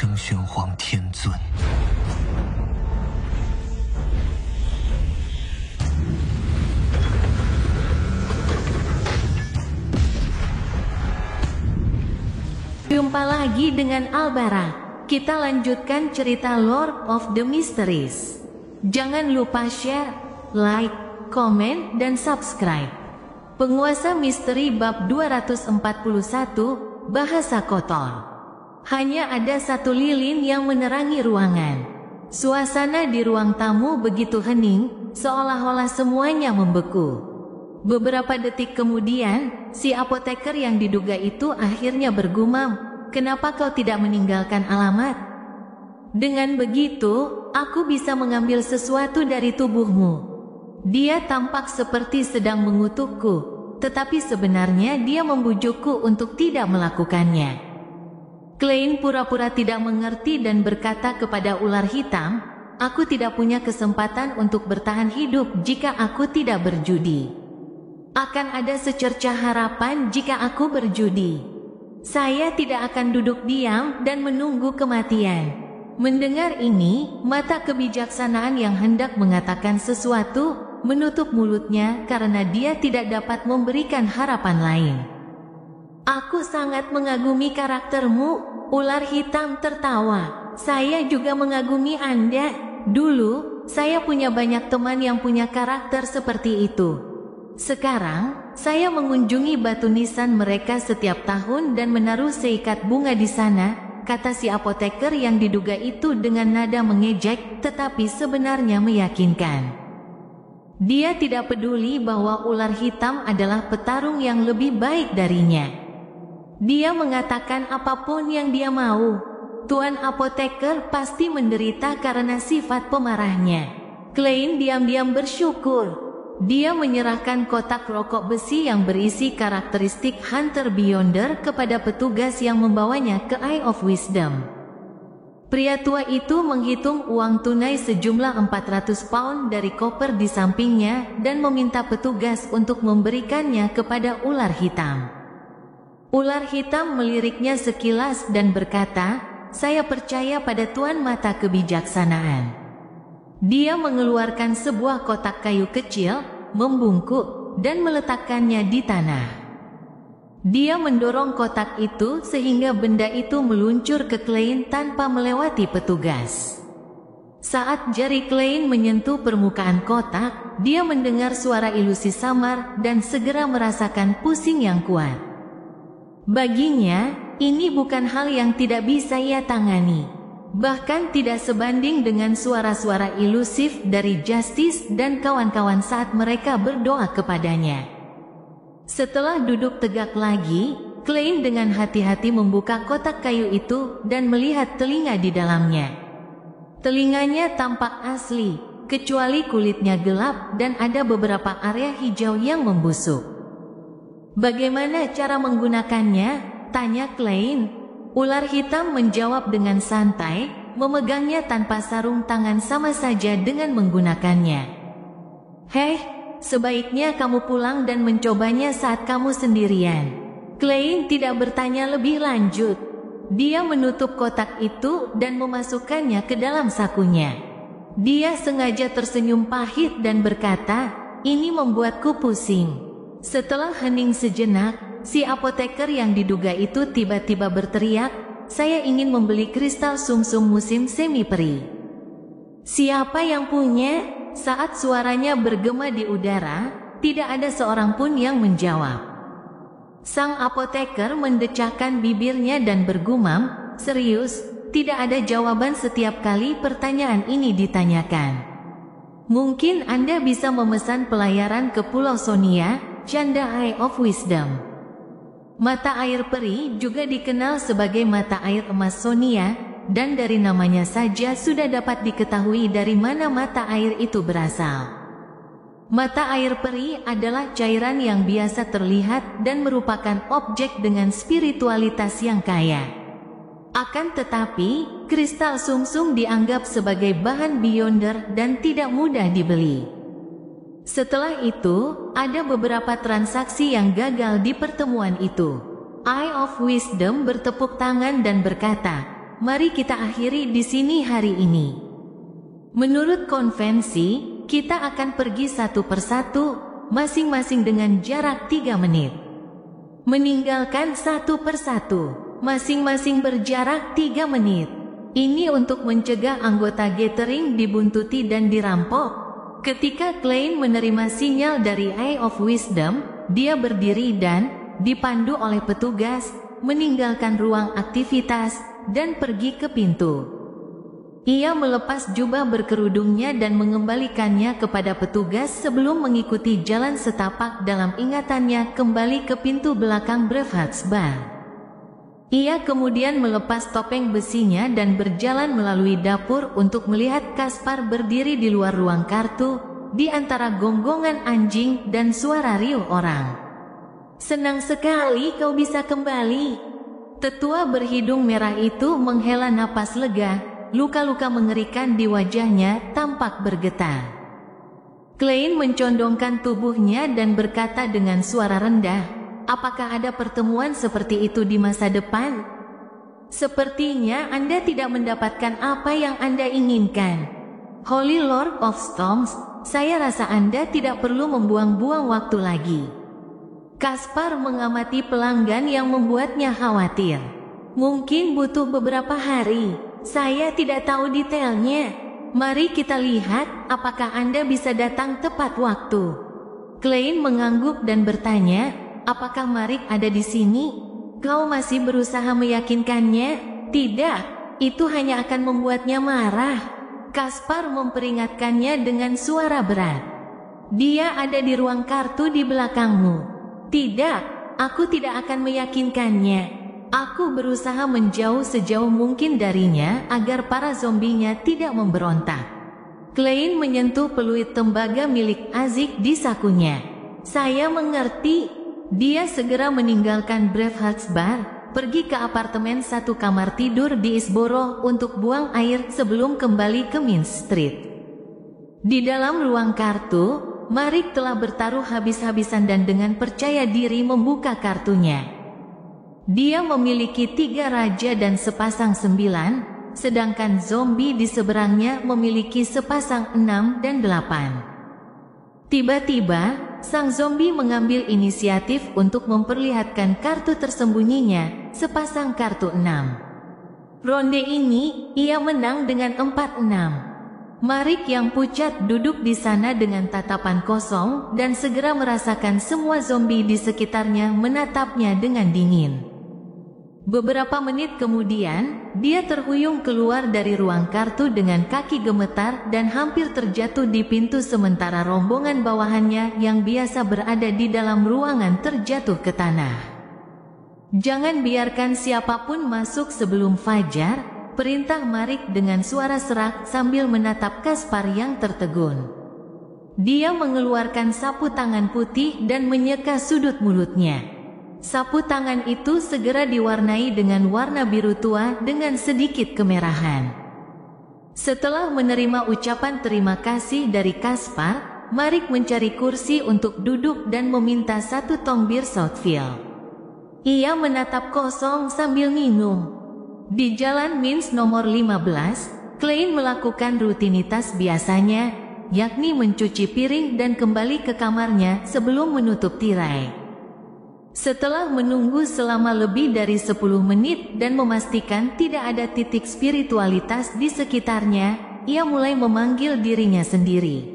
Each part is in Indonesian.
声玄黄天尊。Jumpa lagi dengan Albara. Kita lanjutkan cerita Lord of the Mysteries. Jangan lupa share, like, komen, dan subscribe. Penguasa misteri bab 241, bahasa kotor. Hanya ada satu lilin yang menerangi ruangan. Suasana di ruang tamu begitu hening, seolah-olah semuanya membeku. Beberapa detik kemudian, si apoteker yang diduga itu akhirnya bergumam, "Kenapa kau tidak meninggalkan alamat? Dengan begitu, aku bisa mengambil sesuatu dari tubuhmu." Dia tampak seperti sedang mengutukku, tetapi sebenarnya dia membujukku untuk tidak melakukannya. Klein pura-pura tidak mengerti dan berkata kepada ular hitam, "Aku tidak punya kesempatan untuk bertahan hidup jika aku tidak berjudi. Akan ada secercah harapan jika aku berjudi. Saya tidak akan duduk diam dan menunggu kematian." Mendengar ini, mata kebijaksanaan yang hendak mengatakan sesuatu, menutup mulutnya karena dia tidak dapat memberikan harapan lain. "Aku sangat mengagumi karaktermu," ular hitam tertawa. "Saya juga mengagumi Anda. Dulu, saya punya banyak teman yang punya karakter seperti itu. Sekarang, saya mengunjungi batu nisan mereka setiap tahun dan menaruh seikat bunga di sana," kata si apoteker yang diduga itu dengan nada mengejek tetapi sebenarnya meyakinkan. Dia tidak peduli bahwa ular hitam adalah petarung yang lebih baik darinya. Dia mengatakan apapun yang dia mau. Tuan apoteker pasti menderita karena sifat pemarahnya. Klein diam-diam bersyukur. Dia menyerahkan kotak rokok besi yang berisi karakteristik Hunter Beyonder kepada petugas yang membawanya ke Eye of Wisdom. Pria tua itu menghitung uang tunai sejumlah 400 pound dari koper di sampingnya dan meminta petugas untuk memberikannya kepada ular hitam. Ular hitam meliriknya sekilas dan berkata, "Saya percaya pada Tuan Mata Kebijaksanaan." Dia mengeluarkan sebuah kotak kayu kecil, membungkuk, dan meletakkannya di tanah. Dia mendorong kotak itu sehingga benda itu meluncur ke Klein tanpa melewati petugas. Saat jari Klein menyentuh permukaan kotak, dia mendengar suara ilusi samar dan segera merasakan pusing yang kuat. Baginya, ini bukan hal yang tidak bisa ia tangani. Bahkan tidak sebanding dengan suara-suara ilusif dari Justice dan kawan-kawan saat mereka berdoa kepadanya. Setelah duduk tegak lagi, Klein dengan hati-hati membuka kotak kayu itu dan melihat telinga di dalamnya. Telinganya tampak asli, kecuali kulitnya gelap dan ada beberapa area hijau yang membusuk. "Bagaimana cara menggunakannya?" tanya Klein. Ular hitam menjawab dengan santai, memegangnya tanpa sarung tangan sama saja dengan menggunakannya. "Hei, sebaiknya kamu pulang dan mencobanya saat kamu sendirian." Klein tidak bertanya lebih lanjut. Dia menutup kotak itu dan memasukkannya ke dalam sakunya. Dia sengaja tersenyum pahit dan berkata, "Ini membuatku pusing." Setelah hening sejenak, si apoteker yang diduga itu tiba-tiba berteriak, "Saya ingin membeli kristal sumsum musim semi peri." "Siapa yang punya?" Saat suaranya bergema di udara, tidak ada seorang pun yang menjawab. Sang apoteker mendecakkan bibirnya dan bergumam, "Serius, tidak ada jawaban setiap kali pertanyaan ini ditanyakan. Mungkin Anda bisa memesan pelayaran ke Pulau Sonia, janda Eye of Wisdom." Mata air peri juga dikenal sebagai mata air emas Sonia, dan dari namanya saja sudah dapat diketahui dari mana mata air itu berasal. Mata air peri adalah cairan yang biasa terlihat dan merupakan objek dengan spiritualitas yang kaya. Akan tetapi, kristal sumsum dianggap sebagai bahan Beyonder dan tidak mudah dibeli. Setelah itu, ada beberapa transaksi yang gagal di pertemuan itu. Eye of Wisdom bertepuk tangan dan berkata, mari kita akhiri di sini hari ini. Menurut konvensi, kita akan pergi satu persatu, masing-masing dengan jarak 3 menit. Meninggalkan satu persatu, masing-masing berjarak 3 menit. Ini untuk mencegah anggota gathering dibuntuti dan dirampok. Ketika Klein menerima sinyal dari Eye of Wisdom, dia berdiri dan, dipandu oleh petugas, meninggalkan ruang aktivitas, dan pergi ke pintu. Ia melepas jubah berkerudungnya dan mengembalikannya kepada petugas sebelum mengikuti jalan setapak dalam ingatannya kembali ke pintu belakang Bravehearts Bar. Ia kemudian melepas topeng besinya dan berjalan melalui dapur untuk melihat Caspar berdiri di luar ruang kartu, di antara gonggongan anjing dan suara riuh orang. "Senang sekali kau bisa kembali." Tetua berhidung merah itu menghela napas lega. Luka-luka mengerikan di wajahnya tampak bergetar. Klein mencondongkan tubuhnya dan berkata dengan suara rendah, "Apakah ada pertemuan seperti itu di masa depan? Sepertinya Anda tidak mendapatkan apa yang Anda inginkan. Holy Lord of Storms, saya rasa Anda tidak perlu membuang-buang waktu lagi." Caspar mengamati pelanggan yang membuatnya khawatir. "Mungkin butuh beberapa hari. Saya tidak tahu detailnya. Mari kita lihat apakah Anda bisa datang tepat waktu." Klein mengangguk dan bertanya, "Apakah Marik ada di sini?" "Kau masih berusaha meyakinkannya?" "Tidak, itu hanya akan membuatnya marah." Caspar memperingatkannya dengan suara berat. "Dia ada di ruang kartu di belakangmu." "Tidak, aku tidak akan meyakinkannya. Aku berusaha menjauh sejauh mungkin darinya agar para zombinya tidak memberontak." Klein menyentuh peluit tembaga milik Azik di sakunya. "Saya mengerti." Dia segera meninggalkan Bravehearts Bar, pergi ke apartemen satu kamar tidur di Isborough untuk buang air sebelum kembali ke Main Street. Di dalam ruang kartu, Marik telah bertaruh habis-habisan dan dengan percaya diri membuka kartunya. Dia memiliki 3 raja dan sepasang 9, sedangkan zombie di seberangnya memiliki sepasang 6 dan 8. Tiba-tiba, sang zombie mengambil inisiatif untuk memperlihatkan kartu tersembunyinya, sepasang kartu 6. Ronde ini, ia menang dengan 4-6. Marik yang pucat duduk di sana dengan tatapan kosong dan segera merasakan semua zombie di sekitarnya menatapnya dengan dingin. Beberapa menit kemudian, dia terhuyung keluar dari ruang kartu dengan kaki gemetar dan hampir terjatuh di pintu sementara rombongan bawahannya yang biasa berada di dalam ruangan terjatuh ke tanah. "Jangan biarkan siapapun masuk sebelum fajar," perintah Marik dengan suara serak sambil menatap Caspar yang tertegun. Dia mengeluarkan sapu tangan putih dan menyeka sudut mulutnya. Sapu tangan itu segera diwarnai dengan warna biru tua dengan sedikit kemerahan. Setelah menerima ucapan terima kasih dari Caspar, Marik mencari kursi untuk duduk dan meminta 1 tong bir Southfield. Ia menatap kosong sambil minum. Di Jalan Mins nomor 15, Klein melakukan rutinitas biasanya, yakni mencuci piring dan kembali ke kamarnya sebelum menutup tirai. Setelah menunggu selama lebih dari 10 menit dan memastikan tidak ada titik spiritualitas di sekitarnya, ia mulai memanggil dirinya sendiri.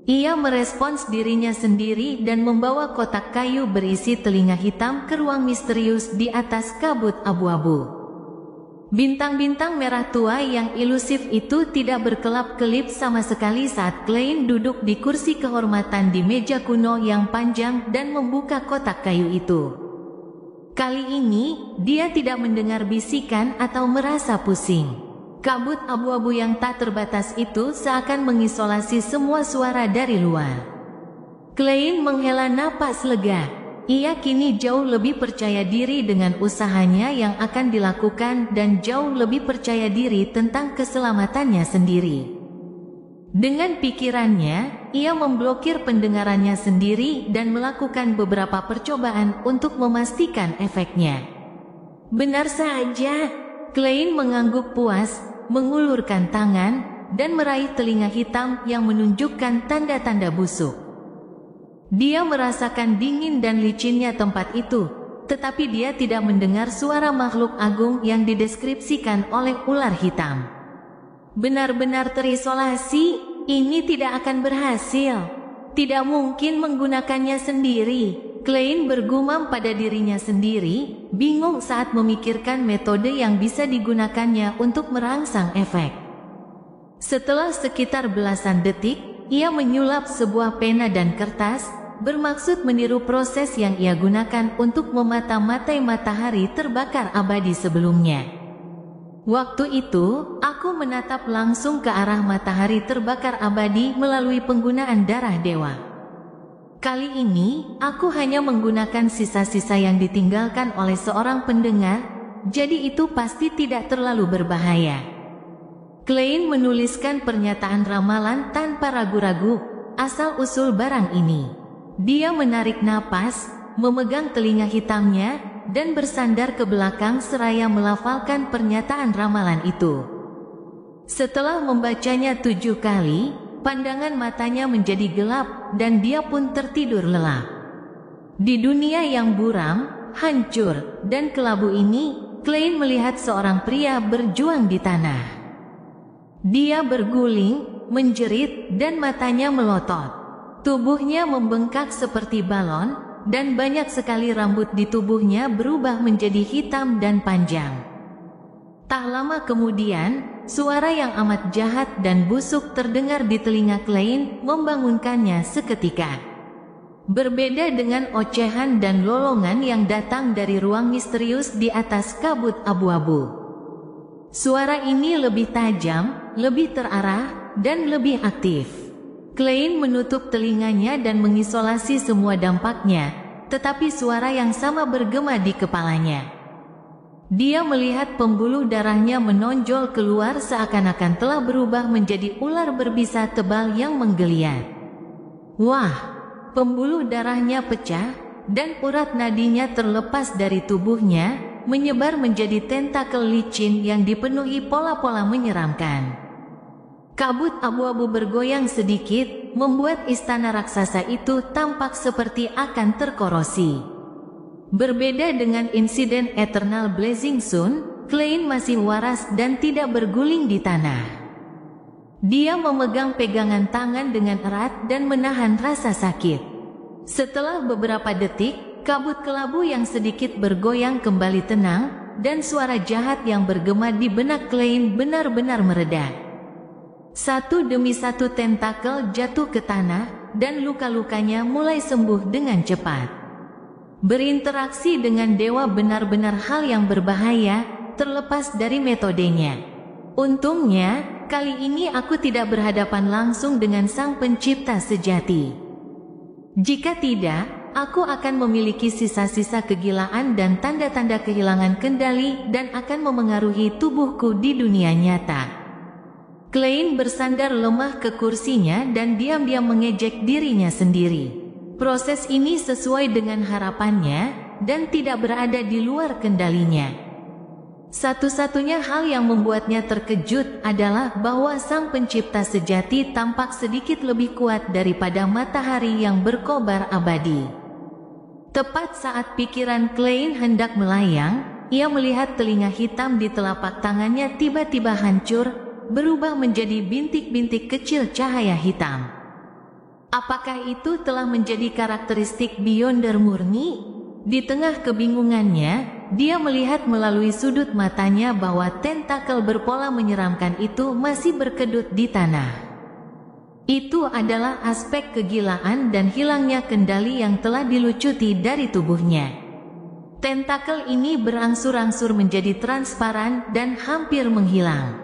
Ia merespons dirinya sendiri dan membawa kotak kayu berisi telinga hitam ke ruang misterius di atas kabut abu-abu. Bintang-bintang merah tua yang ilusif itu tidak berkelap-kelip sama sekali saat Klein duduk di kursi kehormatan di meja kuno yang panjang dan membuka kotak kayu itu. Kali ini, dia tidak mendengar bisikan atau merasa pusing. Kabut abu-abu yang tak terbatas itu seakan mengisolasi semua suara dari luar. Klein menghela napas lega. Ia kini jauh lebih percaya diri dengan usahanya yang akan dilakukan dan jauh lebih percaya diri tentang keselamatannya sendiri. Dengan pikirannya, ia memblokir pendengarannya sendiri dan melakukan beberapa percobaan untuk memastikan efeknya. Benar saja, Klein mengangguk puas, mengulurkan tangan, dan meraih telinga hitam yang menunjukkan tanda-tanda busuk. Dia merasakan dingin dan licinnya tempat itu, tetapi dia tidak mendengar suara makhluk agung yang dideskripsikan oleh ular hitam. Benar-benar terisolasi, ini tidak akan berhasil. Tidak mungkin menggunakannya sendiri. Klein bergumam pada dirinya sendiri, bingung saat memikirkan metode yang bisa digunakannya untuk merangsang efek. Setelah sekitar belasan detik, ia menyulap sebuah pena dan kertas, bermaksud meniru proses yang ia gunakan untuk memata-matai matahari terbakar abadi sebelumnya. Waktu itu, aku menatap langsung ke arah matahari terbakar abadi melalui penggunaan darah dewa. Kali ini, aku hanya menggunakan sisa-sisa yang ditinggalkan oleh seorang pendengar, jadi itu pasti tidak terlalu berbahaya. Klein menuliskan pernyataan ramalan tanpa ragu-ragu, asal-usul barang ini. Dia menarik napas, memegang telinga hitamnya, dan bersandar ke belakang seraya melafalkan pernyataan ramalan itu. Setelah membacanya 7 kali, pandangan matanya menjadi gelap, dan dia pun tertidur lelap. Di dunia yang buram, hancur, dan kelabu ini, Klein melihat seorang pria berjuang di tanah. Dia berguling, menjerit, dan matanya melotot. Tubuhnya membengkak seperti balon, dan banyak sekali rambut di tubuhnya berubah menjadi hitam dan panjang. Tak lama kemudian, suara yang amat jahat dan busuk terdengar di telinga Klein, membangunkannya seketika. Berbeda dengan ocehan dan lolongan yang datang dari ruang misterius di atas kabut abu-abu. Suara ini lebih tajam, lebih terarah, dan lebih aktif. Klein menutup telinganya dan mengisolasi semua dampaknya, tetapi suara yang sama bergema di kepalanya. Dia melihat pembuluh darahnya menonjol keluar seakan-akan telah berubah menjadi ular berbisa tebal yang menggeliat. Wah, pembuluh darahnya pecah, dan urat nadinya terlepas dari tubuhnya, menyebar menjadi tentakel licin yang dipenuhi pola-pola menyeramkan. Kabut abu-abu bergoyang sedikit, membuat istana raksasa itu tampak seperti akan terkorosi. Berbeda dengan insiden Eternal Blazing Sun, Klein masih waras dan tidak berguling di tanah. Dia memegang pegangan tangan dengan erat dan menahan rasa sakit. Setelah beberapa detik, kabut kelabu yang sedikit bergoyang kembali tenang, dan suara jahat yang bergema di benak Klein benar-benar mereda. Satu demi satu tentakel jatuh ke tanah, dan luka-lukanya mulai sembuh dengan cepat. Berinteraksi dengan dewa benar-benar hal yang berbahaya, terlepas dari metodenya. Untungnya, kali ini aku tidak berhadapan langsung dengan sang pencipta sejati. Jika tidak, aku akan memiliki sisa-sisa kegilaan dan tanda-tanda kehilangan kendali dan akan memengaruhi tubuhku di dunia nyata. Klein bersandar lemah ke kursinya dan diam-diam mengejek dirinya sendiri. Proses ini sesuai dengan harapannya dan tidak berada di luar kendalinya. Satu-satunya hal yang membuatnya terkejut adalah bahwa sang pencipta sejati tampak sedikit lebih kuat daripada matahari yang berkobar abadi. Tepat saat pikiran Klein hendak melayang, ia melihat telinga hitam di telapak tangannya tiba-tiba hancur, berubah menjadi bintik-bintik kecil cahaya hitam. Apakah itu telah menjadi karakteristik Beyonder murni? Di tengah kebingungannya, dia melihat melalui sudut matanya bahwa tentakel berpola menyeramkan itu masih berkedut di tanah. Itu adalah aspek kegilaan dan hilangnya kendali yang telah dilucuti dari tubuhnya. Tentakel ini berangsur-angsur menjadi transparan dan hampir menghilang.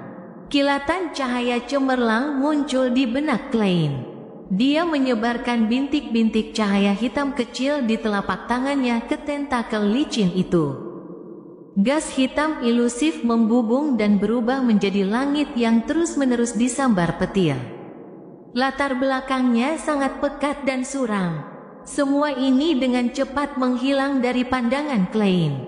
Kilatan cahaya cemerlang muncul di benak Klein. Dia menyebarkan bintik-bintik cahaya hitam kecil di telapak tangannya ke tentakel licin itu. Gas hitam ilusif membubung dan berubah menjadi langit yang terus-menerus disambar petir. Latar belakangnya sangat pekat dan suram. Semua ini dengan cepat menghilang dari pandangan Klein.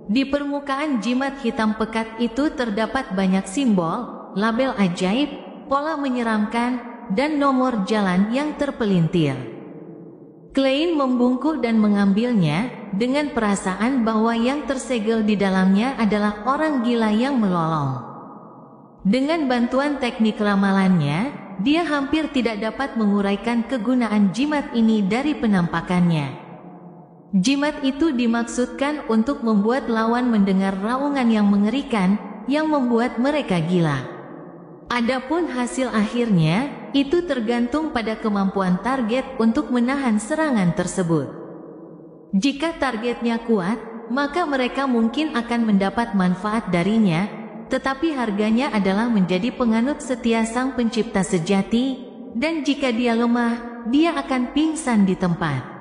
Di permukaan jimat hitam pekat itu terdapat banyak simbol, label ajaib, pola menyeramkan, dan nomor jalan yang terpelintir. Klein membungkuk dan mengambilnya, dengan perasaan bahwa yang tersegel di dalamnya adalah orang gila yang melolong. Dengan bantuan teknik ramalannya, dia hampir tidak dapat menguraikan kegunaan jimat ini dari penampakannya. Jimat itu dimaksudkan untuk membuat lawan mendengar raungan yang mengerikan, yang membuat mereka gila. Adapun hasil akhirnya, itu tergantung pada kemampuan target untuk menahan serangan tersebut. Jika targetnya kuat, maka mereka mungkin akan mendapat manfaat darinya, tetapi harganya adalah menjadi penganut setia Sang Pencipta sejati, dan jika dia lemah, dia akan pingsan di tempat.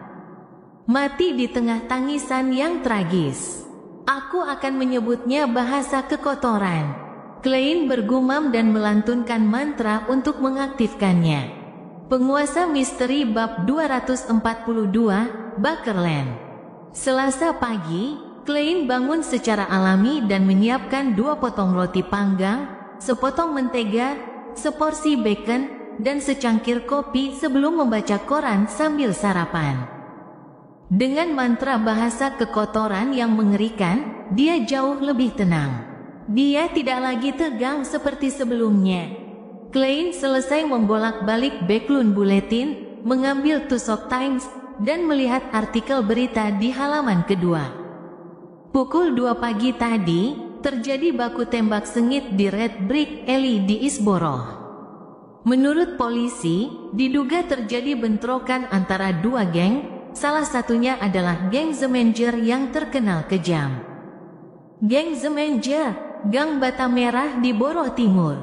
Mati di tengah tangisan yang tragis. Aku akan menyebutnya bahasa kekotoran. Klein bergumam dan melantunkan mantra untuk mengaktifkannya. Penguasa misteri bab 242, Bakerland. Selasa pagi, Klein bangun secara alami dan menyiapkan 2 potong roti panggang, sepotong mentega, seporsi bacon, dan secangkir kopi sebelum membaca koran sambil sarapan. Dengan mantra bahasa kekotoran yang mengerikan, dia jauh lebih tenang. Dia tidak lagi tegang seperti sebelumnya. Klein selesai membolak-balik Backlund Bulletin, mengambil Tusok Times, dan melihat artikel berita di halaman kedua. Pukul 2 pagi tadi, terjadi baku tembak sengit di Red Brick Alley di Isborough. Menurut polisi, diduga terjadi bentrokan antara 2 geng. Salah satunya adalah geng The Manger yang terkenal kejam. Geng The Manger, gang bata merah di Borough Timur.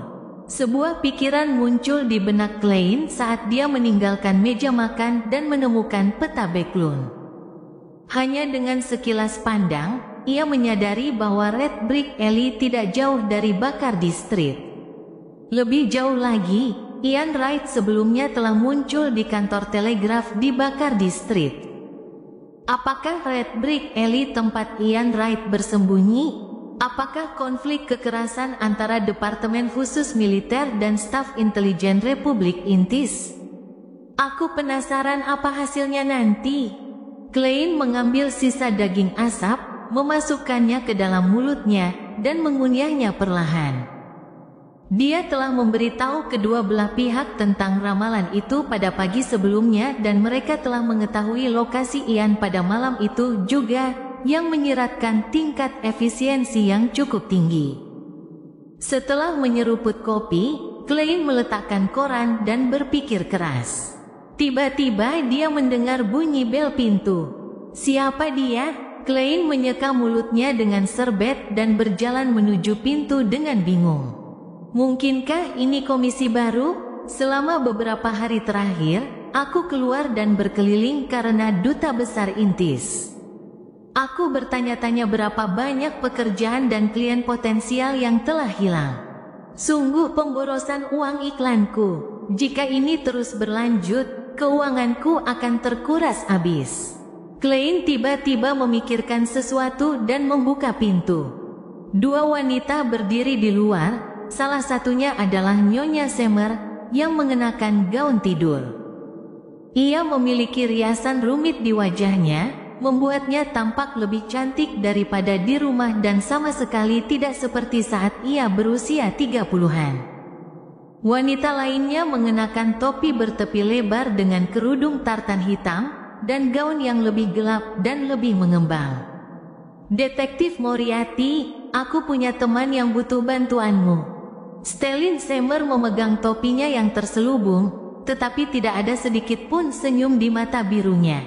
Sebuah pikiran muncul di benak Klein saat dia meninggalkan meja makan dan menemukan peta Backlund. Hanya dengan sekilas pandang, ia menyadari bahwa Red Brick Alley tidak jauh dari Bacardi Street. Lebih jauh lagi, Ian Wright sebelumnya telah muncul di kantor telegraf di Bacardi Street. Apakah Red Brick Alley tempat Ian Wright bersembunyi? Apakah konflik kekerasan antara Departemen Khusus Militer dan Staf Intelijen Republik Intis? Aku penasaran apa hasilnya nanti. Klein mengambil sisa daging asap, memasukkannya ke dalam mulutnya, dan mengunyahnya perlahan. Dia telah memberitahu kedua belah pihak tentang ramalan itu pada pagi sebelumnya dan mereka telah mengetahui lokasi Ian pada malam itu juga, yang menyiratkan tingkat efisiensi yang cukup tinggi. Setelah menyeruput kopi, Klein meletakkan koran dan berpikir keras. Tiba-tiba dia mendengar bunyi bel pintu. Siapa dia? Klein menyeka mulutnya dengan serbet dan berjalan menuju pintu dengan bingung. Mungkinkah ini komisi baru? Selama beberapa hari terakhir, aku keluar dan berkeliling karena duta besar Intis. Aku bertanya-tanya berapa banyak pekerjaan dan klien potensial yang telah hilang. Sungguh pemborosan uang iklanku. Jika ini terus berlanjut, keuanganku akan terkuras habis. Klein tiba-tiba memikirkan sesuatu dan membuka pintu. 2 wanita berdiri di luar. Salah satunya adalah Nyonya Semer, yang mengenakan gaun tidur. Ia memiliki riasan rumit di wajahnya, membuatnya tampak lebih cantik daripada di rumah dan sama sekali tidak seperti saat ia berusia 30-an. Wanita lainnya mengenakan topi bertepi lebar dengan kerudung tartan hitam, dan gaun yang lebih gelap dan lebih mengembang. Detektif Moriarty, aku punya teman yang butuh bantuanmu. Stellin Semer memegang topinya yang terselubung, tetapi tidak ada sedikit pun senyum di mata birunya.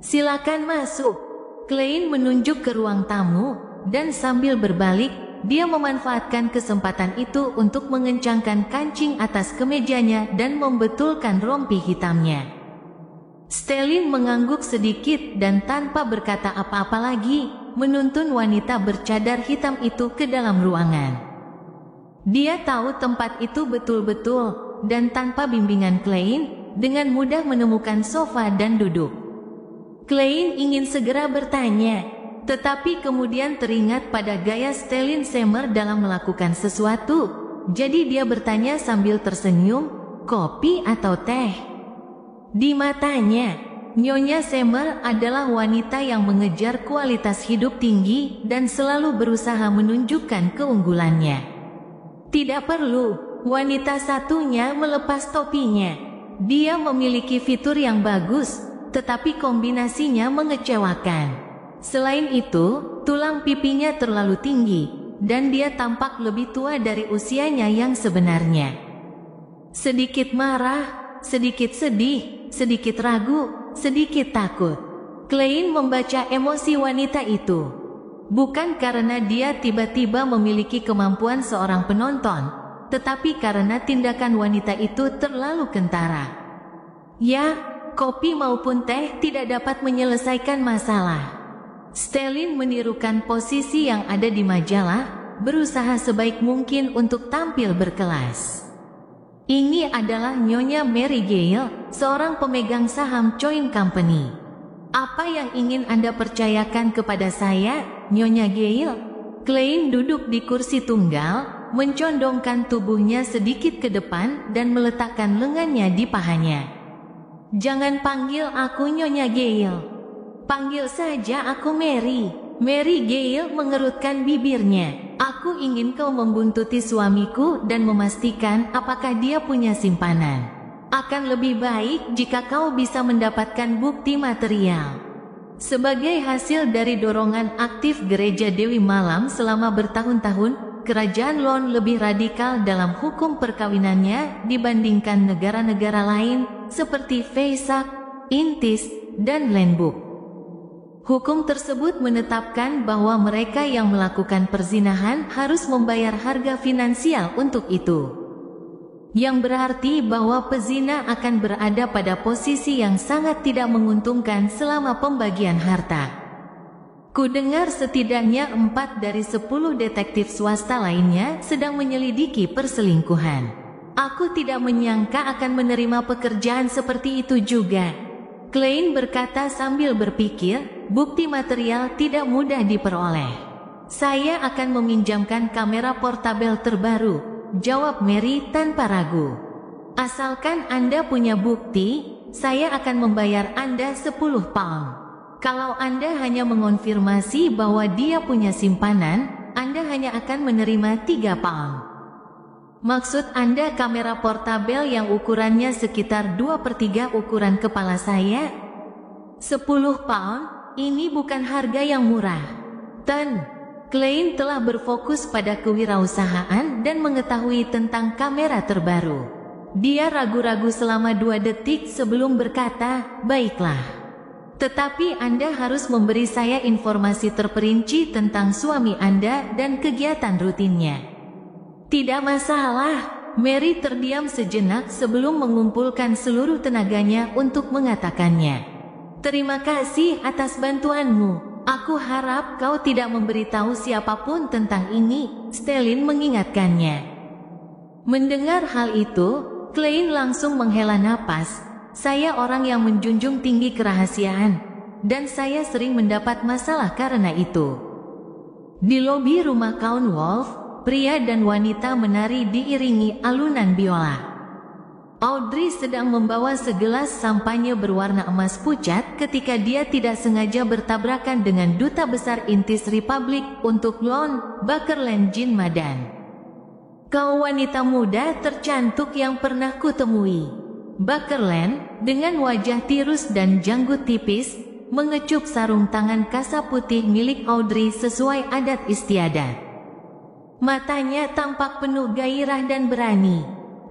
Silakan masuk. Klein menunjuk ke ruang tamu, dan sambil berbalik, dia memanfaatkan kesempatan itu untuk mengencangkan kancing atas kemejanya dan membetulkan rompi hitamnya. Stellin mengangguk sedikit dan tanpa berkata apa-apa lagi, menuntun wanita bercadar hitam itu ke dalam ruangan. Dia tahu tempat itu betul-betul, dan tanpa bimbingan Klein, dengan mudah menemukan sofa dan duduk. Klein ingin segera bertanya, tetapi kemudian teringat pada gaya Stellyn Summer dalam melakukan sesuatu. Jadi dia bertanya sambil tersenyum, kopi atau teh? Di matanya, Nyonya Summer adalah wanita yang mengejar kualitas hidup tinggi dan selalu berusaha menunjukkan keunggulannya. Tidak perlu wanita satunya melepas topinya. Dia memiliki fitur yang bagus, tetapi kombinasinya mengecewakan. Selain itu, tulang pipinya terlalu tinggi, dan dia tampak lebih tua dari usianya yang sebenarnya. Sedikit marah, sedikit sedih, sedikit ragu, sedikit takut. Klein membaca emosi wanita itu. Bukan karena dia tiba-tiba memiliki kemampuan seorang penonton, tetapi karena tindakan wanita itu terlalu kentara. Ya, kopi maupun teh tidak dapat menyelesaikan masalah. Stellyn menirukan posisi yang ada di majalah, berusaha sebaik mungkin untuk tampil berkelas. Ini adalah Nyonya Mary Gale, seorang pemegang saham Coin Company. Apa yang ingin Anda percayakan kepada saya, Nyonya Gale? Klein duduk di kursi tunggal, mencondongkan tubuhnya sedikit ke depan dan meletakkan lengannya di pahanya. Jangan panggil aku Nyonya Gale. Panggil saja aku Mary. Mary Gale mengerutkan bibirnya. Aku ingin kau membuntuti suamiku dan memastikan apakah dia punya simpanan. Akan lebih baik jika kau bisa mendapatkan bukti material. Sebagai hasil dari dorongan aktif Gereja Dewi Malam selama bertahun-tahun, Kerajaan Lon lebih radikal dalam hukum perkawinannya dibandingkan negara-negara lain seperti Vesak, Intis, dan Lenbuk. Hukum tersebut menetapkan bahwa mereka yang melakukan perzinahan harus membayar harga finansial untuk itu. Yang berarti bahwa pezina akan berada pada posisi yang sangat tidak menguntungkan selama pembagian harta. Kudengar setidaknya 4 dari 10 detektif swasta lainnya sedang menyelidiki perselingkuhan. Aku tidak menyangka akan menerima pekerjaan seperti itu juga. Klein berkata sambil berpikir, bukti material tidak mudah diperoleh. Saya akan meminjamkan kamera portabel terbaru, jawab Mary tanpa ragu. Asalkan Anda punya bukti, saya akan membayar Anda 10 pound. Kalau Anda hanya mengonfirmasi bahwa dia punya simpanan, Anda hanya akan menerima 3 pound. Maksud Anda kamera portabel yang ukurannya sekitar 2/3 ukuran kepala saya? 10 pound, ini bukan harga yang murah. Klein telah berfokus pada kewirausahaan dan mengetahui tentang kamera terbaru. Dia ragu-ragu selama 2 detik sebelum berkata, baiklah. Tetapi Anda harus memberi saya informasi terperinci tentang suami Anda dan kegiatan rutinnya. Tidak masalah, Mary terdiam sejenak sebelum mengumpulkan seluruh tenaganya untuk mengatakannya. Terima kasih atas bantuanmu. Aku harap kau tidak memberitahu siapapun tentang ini, Stellyn mengingatkannya. Mendengar hal itu, Klein langsung menghela napas. Saya orang yang menjunjung tinggi kerahasiaan, dan saya sering mendapat masalah karena itu. Di lobi rumah Count Wolf, pria dan wanita menari diiringi alunan biola. Audrey sedang membawa segelas sampanye berwarna emas pucat ketika dia tidak sengaja bertabrakan dengan Duta Besar Intis Republik untuk Lon, Bakerland Jin Madan. Kau wanita muda tercantik yang pernah kutemui. Bakerland, dengan wajah tirus dan janggut tipis, mengecup sarung tangan kasa putih milik Audrey sesuai adat istiadat. Matanya tampak penuh gairah dan berani.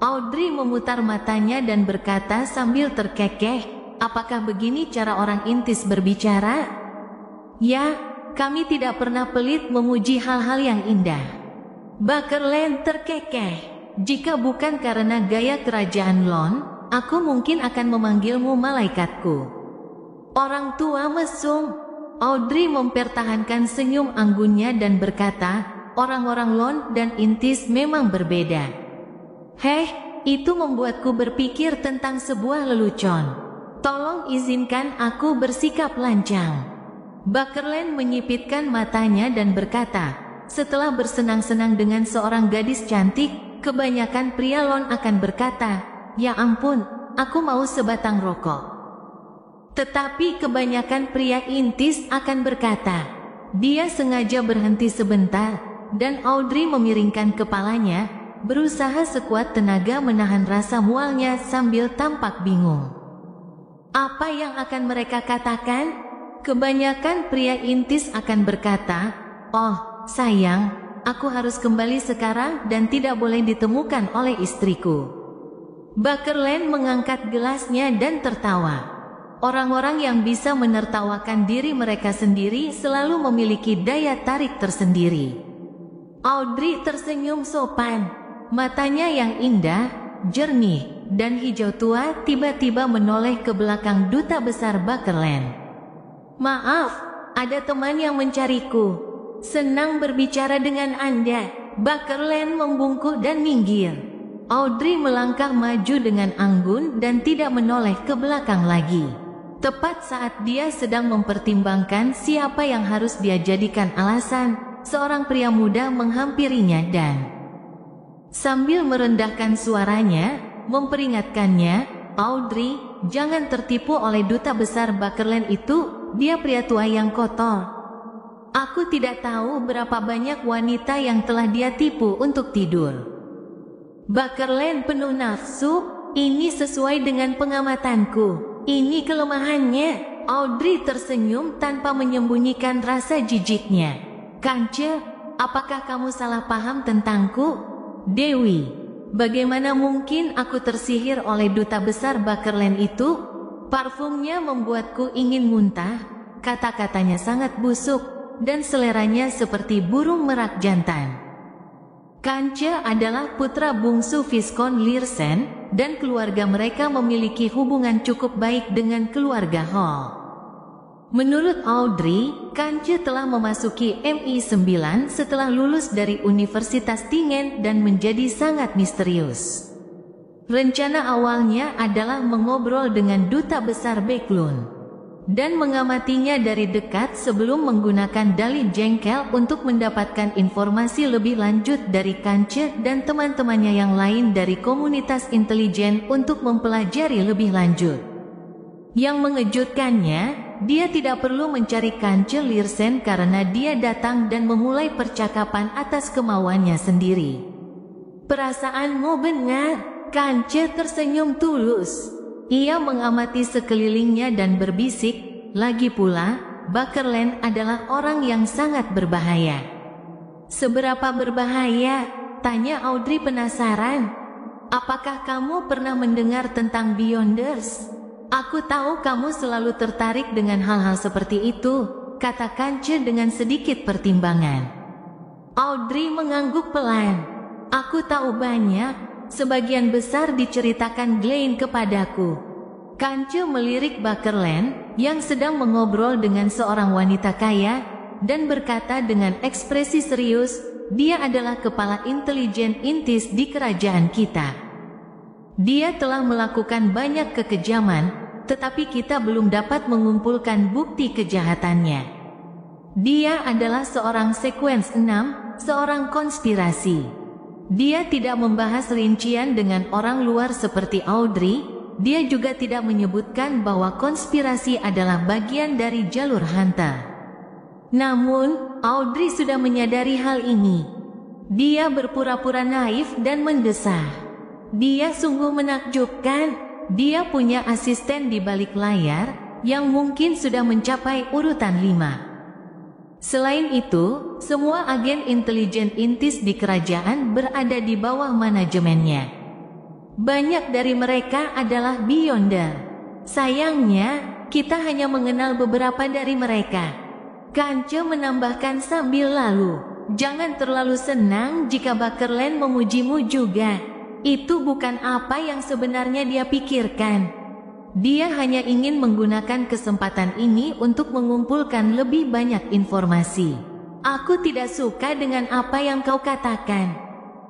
Audrey memutar matanya dan berkata sambil terkekeh, apakah begini cara orang Intis berbicara? Ya, kami tidak pernah pelit memuji hal-hal yang indah. Bakerland terkekeh. Jika bukan karena gaya kerajaan Lon, aku mungkin akan memanggilmu malaikatku. Orang tua mesum. Audrey mempertahankan senyum anggunnya dan berkata, orang-orang Lon dan Intis memang berbeda. Itu membuatku berpikir tentang sebuah lelucon. Tolong izinkan aku bersikap lancang. Bakerland menyipitkan matanya dan berkata, setelah bersenang-senang dengan seorang gadis cantik, kebanyakan pria Lon akan berkata, ya ampun, aku mau sebatang rokok. Tetapi kebanyakan pria intis akan berkata, dia sengaja berhenti sebentar, dan Audrey memiringkan kepalanya, berusaha sekuat tenaga menahan rasa mualnya sambil tampak bingung. Apa yang akan mereka katakan? Kebanyakan pria intis akan berkata, oh, sayang, aku harus kembali sekarang dan tidak boleh ditemukan oleh istriku. Bakerland mengangkat gelasnya dan tertawa. Orang-orang yang bisa menertawakan diri mereka sendiri selalu memiliki daya tarik tersendiri. Audrey tersenyum sopan. Matanya yang indah, jernih, dan hijau tua tiba-tiba menoleh ke belakang duta besar Bakerland. Maaf, ada teman yang mencariku. Senang berbicara dengan Anda. Bakerland membungkuk dan minggir. Audrey melangkah maju dengan anggun dan tidak menoleh ke belakang lagi. Tepat saat dia sedang mempertimbangkan siapa yang harus dia jadikan alasan, seorang pria muda menghampirinya dan sambil merendahkan suaranya, memperingatkannya, Audrey, jangan tertipu oleh duta besar Bakerland itu. Dia pria tua yang kotor. Aku tidak tahu berapa banyak wanita yang telah dia tipu untuk tidur. Bakerland penuh nafsu. Ini sesuai dengan pengamatanku. Ini kelemahannya. Audrey tersenyum tanpa menyembunyikan rasa jijiknya. Kance, apakah kamu salah paham tentangku? Dewi, bagaimana mungkin aku tersihir oleh duta besar Bakerland itu? Parfumnya membuatku ingin muntah, kata-katanya sangat busuk, dan seleranya seperti burung merak jantan. Kance adalah putra bungsu Viscount Leersen, dan keluarga mereka memiliki hubungan cukup baik dengan keluarga Hall. Menurut Audrey, Kance telah memasuki MI9 setelah lulus dari Universitas Tingen dan menjadi sangat misterius. Rencana awalnya adalah mengobrol dengan duta besar Backlund dan mengamatinya dari dekat sebelum menggunakan dalih jengkel untuk mendapatkan informasi lebih lanjut dari Kance dan teman-temannya yang lain dari komunitas intelijen untuk mempelajari lebih lanjut. Yang mengejutkannya, dia tidak perlu mencari Kance Leersen karena dia datang dan memulai percakapan atas kemauannya sendiri. Perasaanmu benar. Kance tersenyum tulus. Ia mengamati sekelilingnya dan berbisik, lagi pula, Bakerland adalah orang yang sangat berbahaya. Seberapa berbahaya? Tanya Audrey penasaran. Apakah kamu pernah mendengar tentang Beyonders? Aku tahu kamu selalu tertarik dengan hal-hal seperti itu, kata Kance dengan sedikit pertimbangan. Audrey mengangguk pelan. Aku tahu banyak. Sebagian besar diceritakan Glenn kepadaku. Kance melirik Bakerland yang sedang mengobrol dengan seorang wanita kaya dan berkata dengan ekspresi serius, dia adalah kepala intelijen intis di kerajaan kita. Dia telah melakukan banyak kekejaman, tetapi kita belum dapat mengumpulkan bukti kejahatannya. Dia adalah seorang sekuens 6, seorang konspirasi. Dia tidak membahas rincian dengan orang luar seperti Audrey. Dia juga tidak menyebutkan bahwa konspirasi adalah bagian dari jalur Hunter. Namun, Audrey sudah menyadari hal ini. Dia berpura-pura naif dan mendesah. Dia sungguh menakjubkan. Dia punya asisten di balik layar yang mungkin sudah mencapai urutan 5. Selain itu, semua agen intelijen intis di kerajaan berada di bawah manajemennya. Banyak dari mereka adalah Beyonder. Sayangnya, kita hanya mengenal beberapa dari mereka. Kance menambahkan sambil lalu, jangan terlalu senang jika Bakerland memujimu juga. Itu bukan apa yang sebenarnya dia pikirkan. Dia hanya ingin menggunakan kesempatan ini untuk mengumpulkan lebih banyak informasi. Aku tidak suka dengan apa yang kau katakan.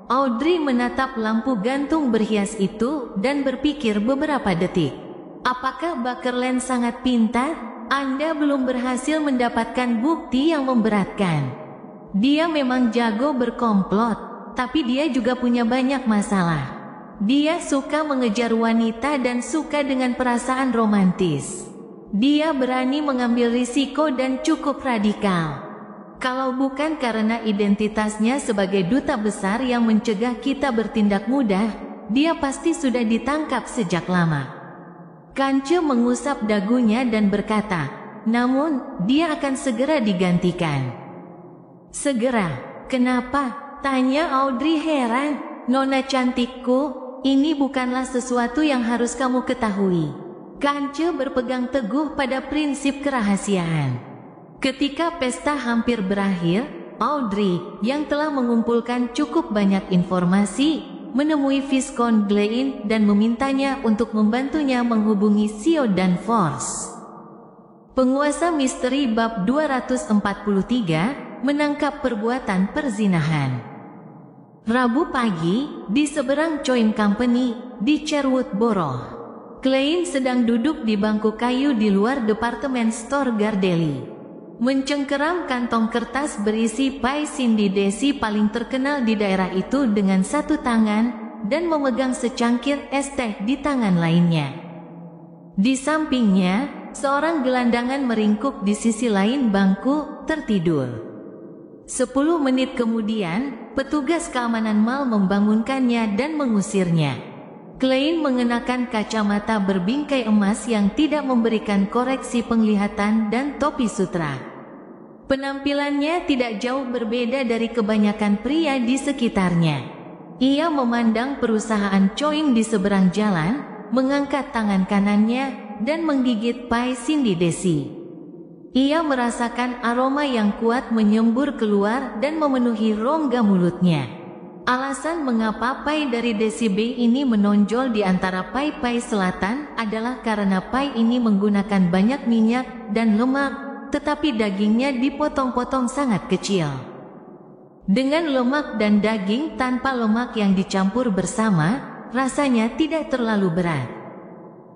Audrey menatap lampu gantung berhias itu dan berpikir beberapa detik. Apakah Bakerland sangat pintar? Anda belum berhasil mendapatkan bukti yang memberatkan. Dia memang jago berkomplot, tapi dia juga punya banyak masalah. Dia suka mengejar wanita dan suka dengan perasaan romantis. Dia berani mengambil risiko dan cukup radikal. Kalau bukan karena identitasnya sebagai duta besar yang mencegah kita bertindak mudah, dia pasti sudah ditangkap sejak lama. Kance mengusap dagunya dan berkata, namun, dia akan segera digantikan. Segera, kenapa? Tanya Audrey heran. Nona cantikku, ini bukanlah sesuatu yang harus kamu ketahui. Kance berpegang teguh pada prinsip kerahasiaan. Ketika pesta hampir berakhir, Audrey, yang telah mengumpulkan cukup banyak informasi, menemui Viscount Glein dan memintanya untuk membantunya menghubungi Sio Danvers. Penguasa misteri bab 243 menangkap perbuatan perzinahan. Rabu pagi, di seberang Choim Company, di Sherwood Borough, Glein sedang duduk di bangku kayu di luar departemen store Gardeli, mencengkeram kantong kertas berisi pai Cindy Desi paling terkenal di daerah itu dengan satu tangan, dan memegang secangkir es teh di tangan lainnya. Di sampingnya, seorang gelandangan meringkuk di sisi lain bangku, tertidur. 10 menit kemudian, petugas keamanan mal membangunkannya dan mengusirnya. Glein mengenakan kacamata berbingkai emas yang tidak memberikan koreksi penglihatan dan topi sutra. Penampilannya tidak jauh berbeda dari kebanyakan pria di sekitarnya. Ia memandang perusahaan Choim di seberang jalan, mengangkat tangan kanannya, dan menggigit pai Cindy Desi. Ia merasakan aroma yang kuat menyembur keluar dan memenuhi rongga mulutnya. Alasan mengapa pai dari Desi B ini menonjol di antara pai-pai selatan adalah karena pai ini menggunakan banyak minyak dan lemak, tetapi dagingnya dipotong-potong sangat kecil. Dengan lemak dan daging tanpa lemak yang dicampur bersama, rasanya tidak terlalu berat.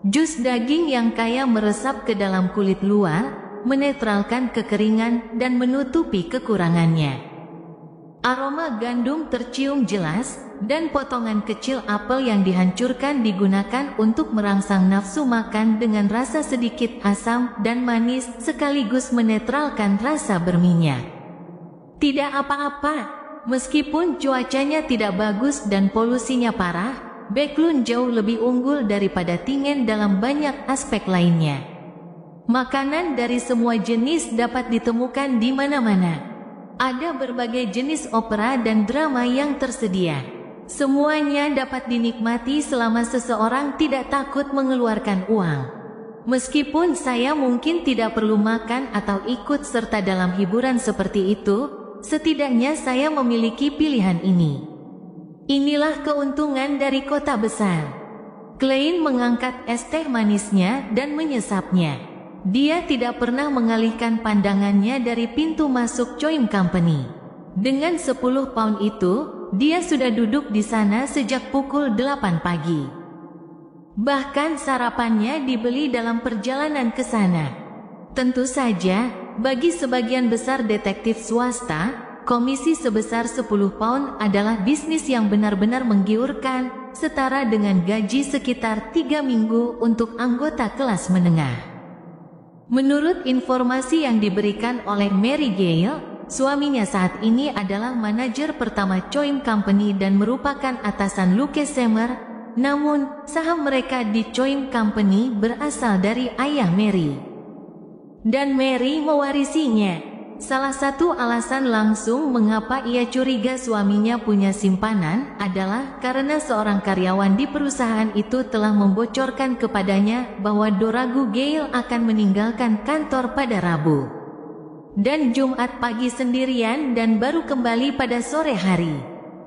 Jus daging yang kaya meresap ke dalam kulit luar, menetralkan kekeringan dan menutupi kekurangannya. Aroma gandum tercium jelas, dan potongan kecil apel yang dihancurkan digunakan untuk merangsang nafsu makan dengan rasa sedikit asam dan manis sekaligus menetralkan rasa berminyak. Tidak apa-apa, meskipun cuacanya tidak bagus dan polusinya parah, Backlund jauh lebih unggul daripada Tingen dalam banyak aspek lainnya. Makanan dari semua jenis dapat ditemukan di mana-mana. Ada berbagai jenis opera dan drama yang tersedia. Semuanya dapat dinikmati selama seseorang tidak takut mengeluarkan uang. Meskipun saya mungkin tidak perlu makan atau ikut serta dalam hiburan seperti itu, setidaknya saya memiliki pilihan ini. Inilah keuntungan dari kota besar. Glein mengangkat es teh manisnya dan menyesapnya. Dia tidak pernah mengalihkan pandangannya dari pintu masuk Choim Company. Dengan 10 pound itu, dia sudah duduk di sana sejak pukul 8 pagi. Bahkan sarapannya dibeli dalam perjalanan ke sana. Tentu saja, bagi sebagian besar detektif swasta, komisi sebesar 10 pound adalah bisnis yang benar-benar menggiurkan, setara dengan gaji sekitar 3 minggu untuk anggota kelas menengah. Menurut informasi yang diberikan oleh Mary Gale, suaminya saat ini adalah manajer pertama Choim Company dan merupakan atasan Luke Semer, namun saham mereka di Choim Company berasal dari ayah Mary. Dan Mary mewarisinya. Salah satu alasan langsung mengapa ia curiga suaminya punya simpanan adalah karena seorang karyawan di perusahaan itu telah membocorkan kepadanya bahwa Doragu Gale akan meninggalkan kantor pada Rabu dan Jumat pagi sendirian dan baru kembali pada sore hari.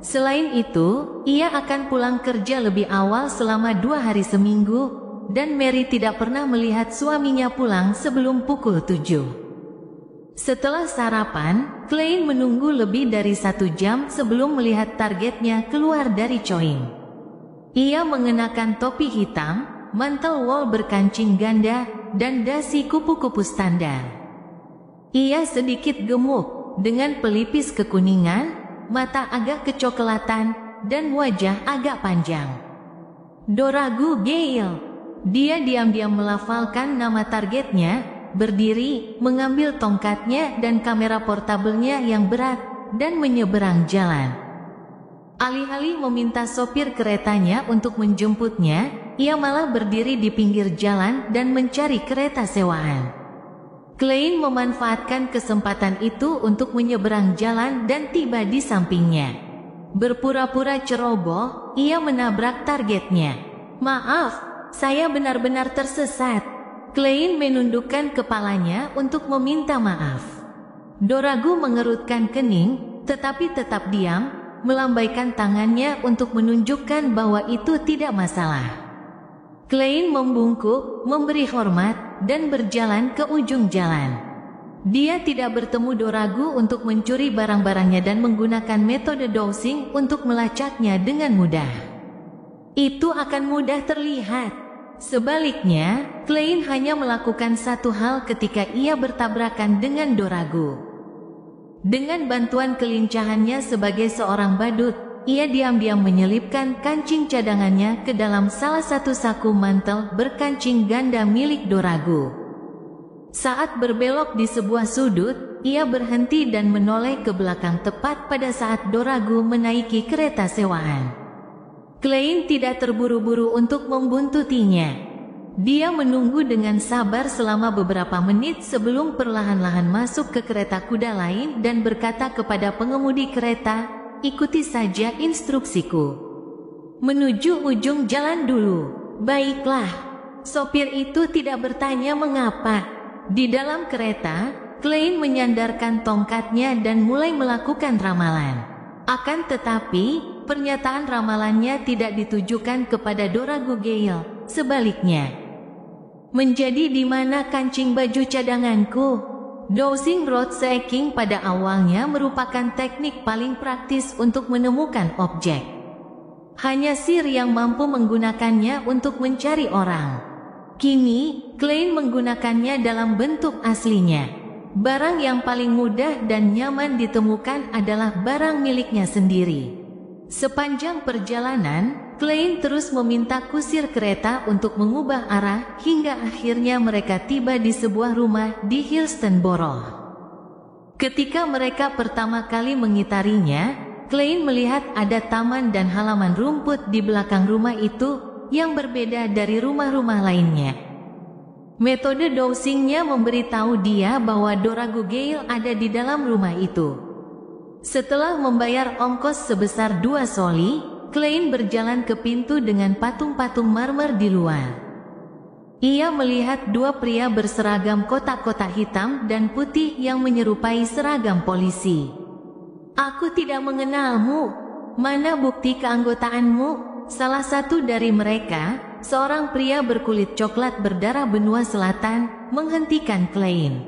Selain itu, ia akan pulang kerja lebih awal selama 2 hari seminggu, dan Mary tidak pernah melihat suaminya pulang sebelum pukul 7. Setelah sarapan, Glein menunggu lebih dari 1 jam sebelum melihat targetnya keluar dari Choim. Ia mengenakan topi hitam, mantel wol berkancing ganda, dan dasi kupu-kupu standar. Ia sedikit gemuk, dengan pelipis kekuningan, mata agak kecoklatan, dan wajah agak panjang. Doragu Gale. Dia diam-diam melafalkan nama targetnya, berdiri, mengambil tongkatnya dan kamera portabelnya yang berat, dan menyeberang jalan. Alih-alih meminta sopir keretanya untuk menjemputnya, ia malah berdiri di pinggir jalan dan mencari kereta sewaan. Klein memanfaatkan kesempatan itu untuk menyeberang jalan dan tiba di sampingnya. Berpura-pura ceroboh, ia menabrak targetnya. "Maaf, saya benar-benar tersesat." Klein menundukkan kepalanya untuk meminta maaf. Doragu mengerutkan kening, tetapi tetap diam, melambaikan tangannya untuk menunjukkan bahwa itu tidak masalah. Klein membungkuk, memberi hormat, dan berjalan ke ujung jalan. Dia tidak bertemu Doragu untuk mencuri barang-barangnya dan menggunakan metode dowsing untuk melacaknya dengan mudah. Itu akan mudah terlihat. Sebaliknya, Klein hanya melakukan satu hal ketika ia bertabrakan dengan Doragu. Dengan bantuan kelincahannya sebagai seorang badut, ia diam-diam menyelipkan kancing cadangannya ke dalam salah satu saku mantel berkancing ganda milik Doragu. Saat berbelok di sebuah sudut, ia berhenti dan menoleh ke belakang tepat pada saat Doragu menaiki kereta sewaan. Klein tidak terburu-buru untuk membuntutinya. Dia menunggu dengan sabar selama beberapa menit sebelum perlahan-lahan masuk ke kereta kuda lain dan berkata kepada pengemudi kereta, "Ikuti saja instruksiku. Menuju ujung jalan dulu." "Baiklah." Sopir itu tidak bertanya mengapa. Di dalam kereta, Klein menyandarkan tongkatnya dan mulai melakukan ramalan. Akan tetapi, pernyataan ramalannya tidak ditujukan kepada Doragu Gale. Sebaliknya, "Menjadi di mana kancing baju cadanganku?" Dowsing road checking pada awalnya merupakan teknik paling praktis untuk menemukan objek. Hanya Sir yang mampu menggunakannya untuk mencari orang. Kini, Klein menggunakannya dalam bentuk aslinya. Barang yang paling mudah dan nyaman ditemukan adalah barang miliknya sendiri. Sepanjang perjalanan, Klein terus meminta kusir kereta untuk mengubah arah hingga akhirnya mereka tiba di sebuah rumah di Hillstoneboro. Ketika mereka pertama kali mengitarinya, Klein melihat ada taman dan halaman rumput di belakang rumah itu yang berbeda dari rumah-rumah lainnya. Metode dowsingnya memberitahu dia bahwa Doragu Gale ada di dalam rumah itu. Setelah membayar ongkos sebesar 2 soli, Klein berjalan ke pintu dengan patung-patung marmer di luar. Ia melihat 2 pria berseragam kotak-kotak hitam dan putih yang menyerupai seragam polisi. "Aku tidak mengenalmu. Mana bukti keanggotaanmu?" Salah satu dari mereka, seorang pria berkulit coklat berdarah benua selatan, menghentikan Klein.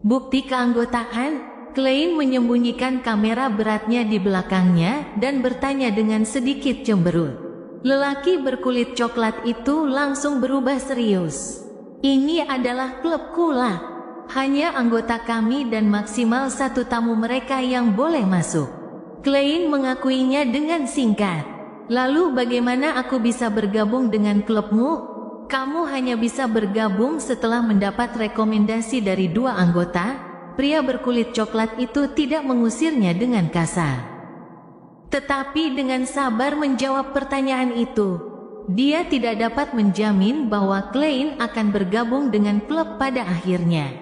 "Bukti keanggotaan?" Klein menyembunyikan kamera beratnya di belakangnya dan bertanya dengan sedikit cemberut. Lelaki berkulit coklat itu langsung berubah serius. "Ini adalah klub kula. Hanya anggota kami dan maksimal 1 tamu mereka yang boleh masuk." Klein mengakuinya dengan singkat. "Lalu bagaimana aku bisa bergabung dengan klubmu?" "Kamu hanya bisa bergabung setelah mendapat rekomendasi dari 2 anggota." Pria berkulit coklat itu tidak mengusirnya dengan kasar, tetapi dengan sabar menjawab pertanyaan itu. Dia tidak dapat menjamin bahwa Klein akan bergabung dengan klub pada akhirnya.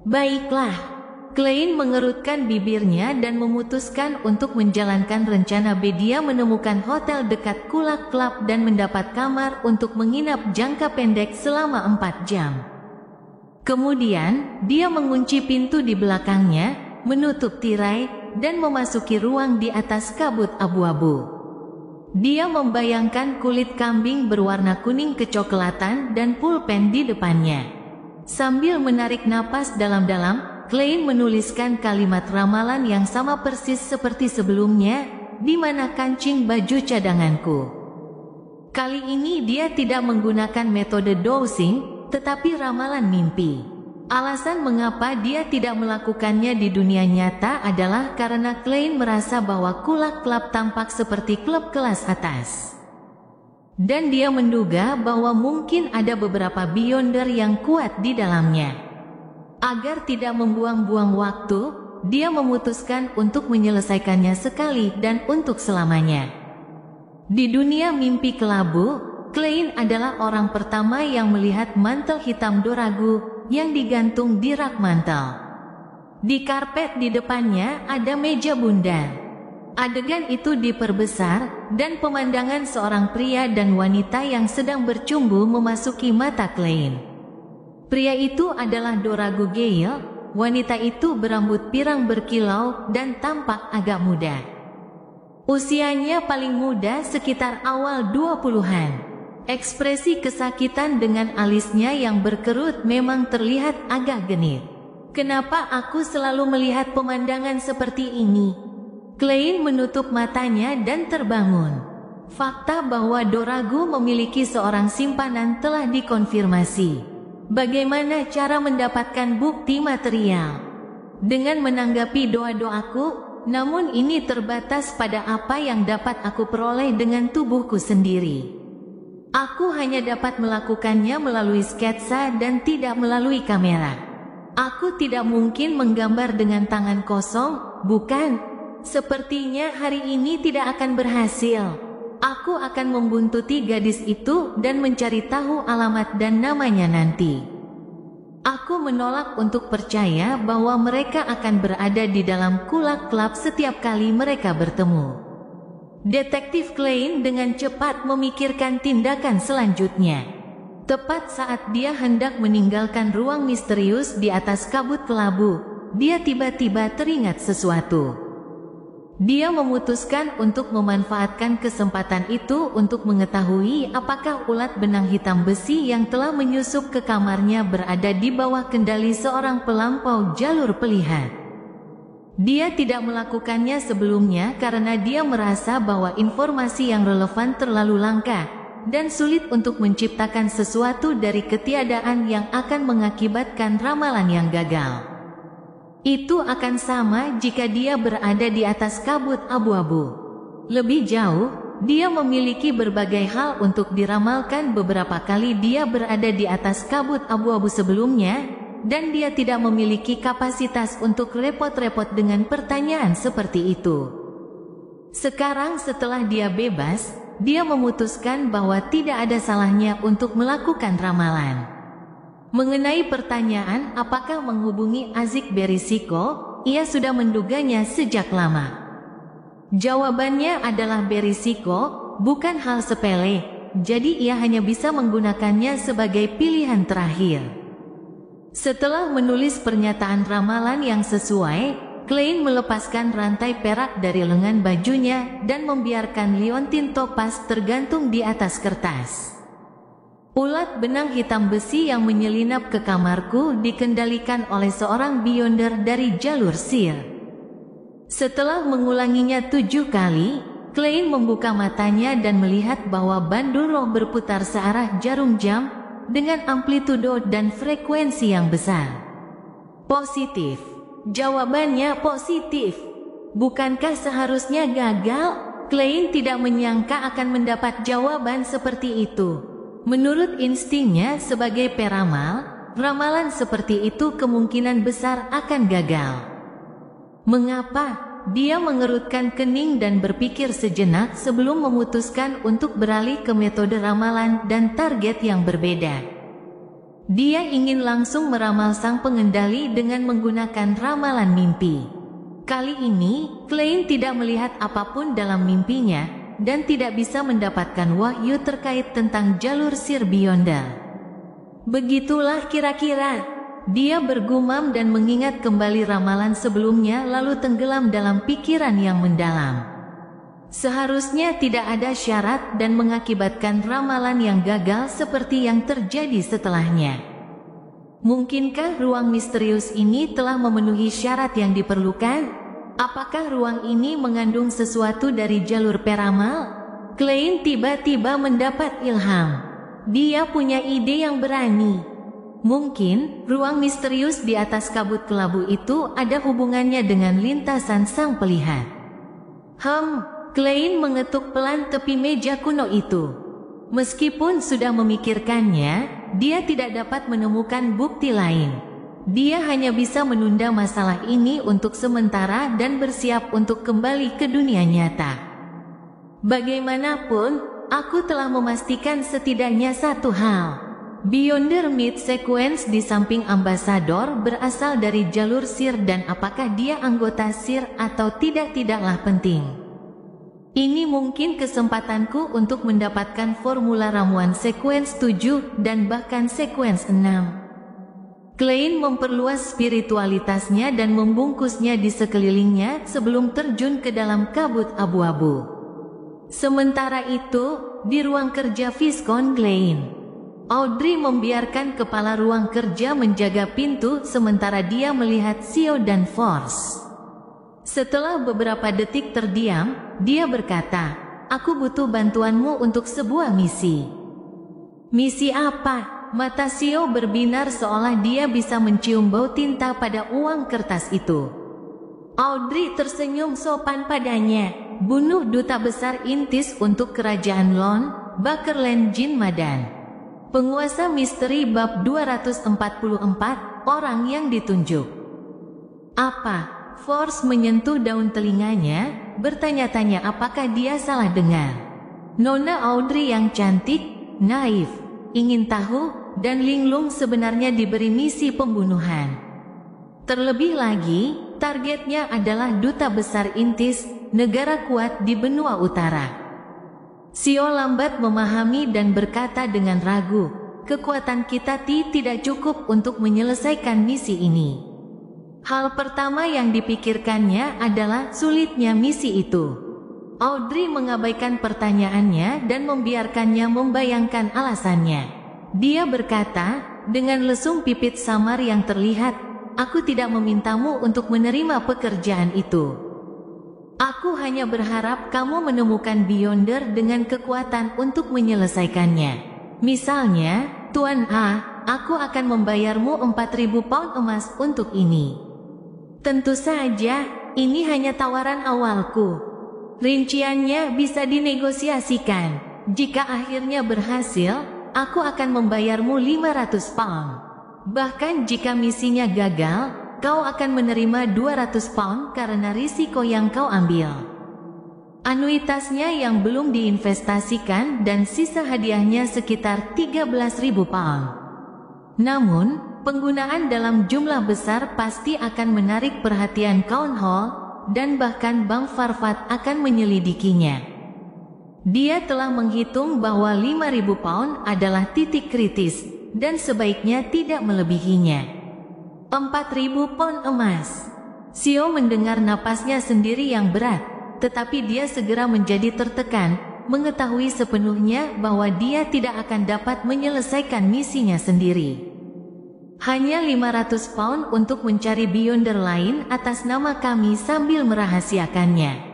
"Baiklah." Klein mengerutkan bibirnya dan memutuskan untuk menjalankan rencana B. Dia menemukan hotel dekat Kulak Club dan mendapat kamar untuk menginap jangka pendek selama 4 jam. Kemudian, dia mengunci pintu di belakangnya, menutup tirai, dan memasuki ruang di atas kabut abu-abu. Dia membayangkan kulit kambing berwarna kuning kecoklatan dan pulpen di depannya. Sambil menarik napas dalam-dalam, Klein menuliskan kalimat ramalan yang sama persis seperti sebelumnya, "Di mana kancing baju cadanganku?" Kali ini dia tidak menggunakan metode dowsing, tetapi ramalan mimpi. Alasan mengapa dia tidak melakukannya di dunia nyata adalah karena Klein merasa bahwa Kulak Club tampak seperti klub kelas atas. Dan dia menduga bahwa mungkin ada beberapa Beyonder yang kuat di dalamnya. Agar tidak membuang-buang waktu, dia memutuskan untuk menyelesaikannya sekali dan untuk selamanya. Di dunia mimpi kelabu, Klein adalah orang pertama yang melihat mantel hitam Doragu yang digantung di rak mantel. Di karpet di depannya ada meja bundar. Adegan itu diperbesar, dan pemandangan seorang pria dan wanita yang sedang bercumbu memasuki mata Klein. Pria itu adalah Doragu Gale, wanita itu berambut pirang berkilau dan tampak agak muda. Usianya paling muda sekitar awal 20-an. Ekspresi kesakitan dengan alisnya yang berkerut memang terlihat agak genit. Kenapa aku selalu melihat pemandangan seperti ini? Klein menutup matanya dan terbangun. Fakta bahwa Doragu memiliki seorang simpanan telah dikonfirmasi. Bagaimana cara mendapatkan bukti material? Dengan menanggapi doa-doaku, namun ini terbatas pada apa yang dapat aku peroleh dengan tubuhku sendiri. Aku hanya dapat melakukannya melalui sketsa dan tidak melalui kamera. Aku tidak mungkin menggambar dengan tangan kosong, bukan? Sepertinya hari ini tidak akan berhasil. Aku akan membuntuti gadis itu dan mencari tahu alamat dan namanya nanti. Aku menolak untuk percaya bahwa mereka akan berada di dalam Kulak Club setiap kali mereka bertemu. Detektif Klein dengan cepat memikirkan tindakan selanjutnya. Tepat saat dia hendak meninggalkan ruang misterius di atas kabut kelabu, dia tiba-tiba teringat sesuatu. Dia memutuskan untuk memanfaatkan kesempatan itu untuk mengetahui apakah ulat benang hitam besi yang telah menyusup ke kamarnya berada di bawah kendali seorang pelampau jalur pelihat. Dia tidak melakukannya sebelumnya karena dia merasa bahwa informasi yang relevan terlalu langka dan sulit untuk menciptakan sesuatu dari ketiadaan yang akan mengakibatkan ramalan yang gagal. Itu akan sama jika dia berada di atas kabut abu-abu. Lebih jauh, dia memiliki berbagai hal untuk diramalkan. Beberapa kali dia berada di atas kabut abu-abu sebelumnya, dan dia tidak memiliki kapasitas untuk repot-repot dengan pertanyaan seperti itu. Sekarang setelah dia bebas, dia memutuskan bahwa tidak ada salahnya untuk melakukan ramalan. Mengenai pertanyaan apakah menghubungi Azik Berisiko, ia sudah menduganya sejak lama. Jawabannya adalah Berisiko, bukan hal sepele, jadi ia hanya bisa menggunakannya sebagai pilihan terakhir. Setelah menulis pernyataan ramalan yang sesuai, Klein melepaskan rantai perak dari lengan bajunya dan membiarkan liontin topaz tergantung di atas kertas. Ulat benang hitam besi yang menyelinap ke kamarku dikendalikan oleh seorang Beyonder dari jalur Sir. Setelah mengulanginya 7 kali, Klein membuka matanya dan melihat bahwa bandul roh berputar searah jarum jam dengan amplitudo dan frekuensi yang besar. Positif. Jawabannya positif. Bukankah seharusnya gagal? Klein tidak menyangka akan mendapat jawaban seperti itu. Menurut instingnya sebagai peramal, ramalan seperti itu kemungkinan besar akan gagal. Mengapa? Dia mengerutkan kening dan berpikir sejenak sebelum memutuskan untuk beralih ke metode ramalan dan target yang berbeda. Dia ingin langsung meramal sang pengendali dengan menggunakan ramalan mimpi. Kali ini, Klein tidak melihat apapun dalam mimpinya dan tidak bisa mendapatkan wahyu terkait tentang jalur Sir Beyonder. Begitulah kira-kira. Dia bergumam dan mengingat kembali ramalan sebelumnya lalu tenggelam dalam pikiran yang mendalam. Seharusnya tidak ada syarat dan mengakibatkan ramalan yang gagal seperti yang terjadi setelahnya. Mungkinkah ruang misterius ini telah memenuhi syarat yang diperlukan? Apakah ruang ini mengandung sesuatu dari jalur peramal? Klein tiba-tiba mendapat ilham. Dia punya ide yang berani. Mungkin, ruang misterius di atas kabut kelabu itu ada hubungannya dengan lintasan sang pelihat. Klein mengetuk pelan tepi meja kuno itu. Meskipun sudah memikirkannya, dia tidak dapat menemukan bukti lain. Dia hanya bisa menunda masalah ini untuk sementara dan bersiap untuk kembali ke dunia nyata. Bagaimanapun, aku telah memastikan setidaknya satu hal. Beyonder Mid Sequence di samping ambasador berasal dari jalur SIR dan apakah dia anggota SIR atau tidaklah penting. Ini mungkin kesempatanku untuk mendapatkan formula ramuan Sequence 7 dan bahkan Sequence 6. Klein memperluas spiritualitasnya dan membungkusnya di sekelilingnya sebelum terjun ke dalam kabut abu-abu. Sementara itu, di ruang kerja Viscount Klein, Audrey membiarkan kepala ruang kerja menjaga pintu sementara dia melihat Sio dan Force. Setelah beberapa detik terdiam, dia berkata, "Aku butuh bantuanmu untuk sebuah misi." "Misi apa?" Mata Sio berbinar seolah dia bisa mencium bau tinta pada uang kertas itu. Audrey tersenyum sopan padanya. "Bunuh Duta Besar Intis untuk Kerajaan Lon, Bakerland Jin Madan. Penguasa misteri bab 244, orang yang ditunjuk." "Apa?" Force menyentuh daun telinganya, bertanya-tanya apakah dia salah dengar. Nona Audrey yang cantik, naif, ingin tahu, dan linglung sebenarnya diberi misi pembunuhan. Terlebih lagi, targetnya adalah Duta Besar Intis, negara kuat di benua utara. Sio lambat memahami dan berkata dengan ragu, "Kekuatan kita tidak cukup untuk menyelesaikan misi ini." Hal pertama yang dipikirkannya adalah sulitnya misi itu. Audrey mengabaikan pertanyaannya dan membiarkannya membayangkan alasannya. Dia berkata, dengan lesung pipit samar yang terlihat, "Aku tidak memintamu untuk menerima pekerjaan itu. Aku hanya berharap kamu menemukan Beyonder dengan kekuatan untuk menyelesaikannya. Misalnya, Tuan A, aku akan membayarmu 4.000 pound emas untuk ini." "Tentu saja, ini hanya tawaran awalku. Rinciannya bisa dinegosiasikan. Jika akhirnya berhasil, aku akan membayarmu 500 pound. Bahkan jika misinya gagal, kau akan menerima 200 pound karena risiko yang kau ambil. Anuitasnya yang belum diinvestasikan dan sisa hadiahnya sekitar 13.000 pound. Namun, penggunaan dalam jumlah besar pasti akan menarik perhatian Count Hall, dan bahkan Bang Farfat akan menyelidikinya. Dia telah menghitung bahwa 5.000 pound adalah titik kritis, dan sebaiknya tidak melebihinya. 4.000 pound emas. Sio mendengar napasnya sendiri yang berat, tetapi dia segera menjadi tertekan, mengetahui sepenuhnya bahwa dia tidak akan dapat menyelesaikan misinya sendiri. Hanya 500 pound untuk mencari Beyonder lain atas nama kami sambil merahasiakannya.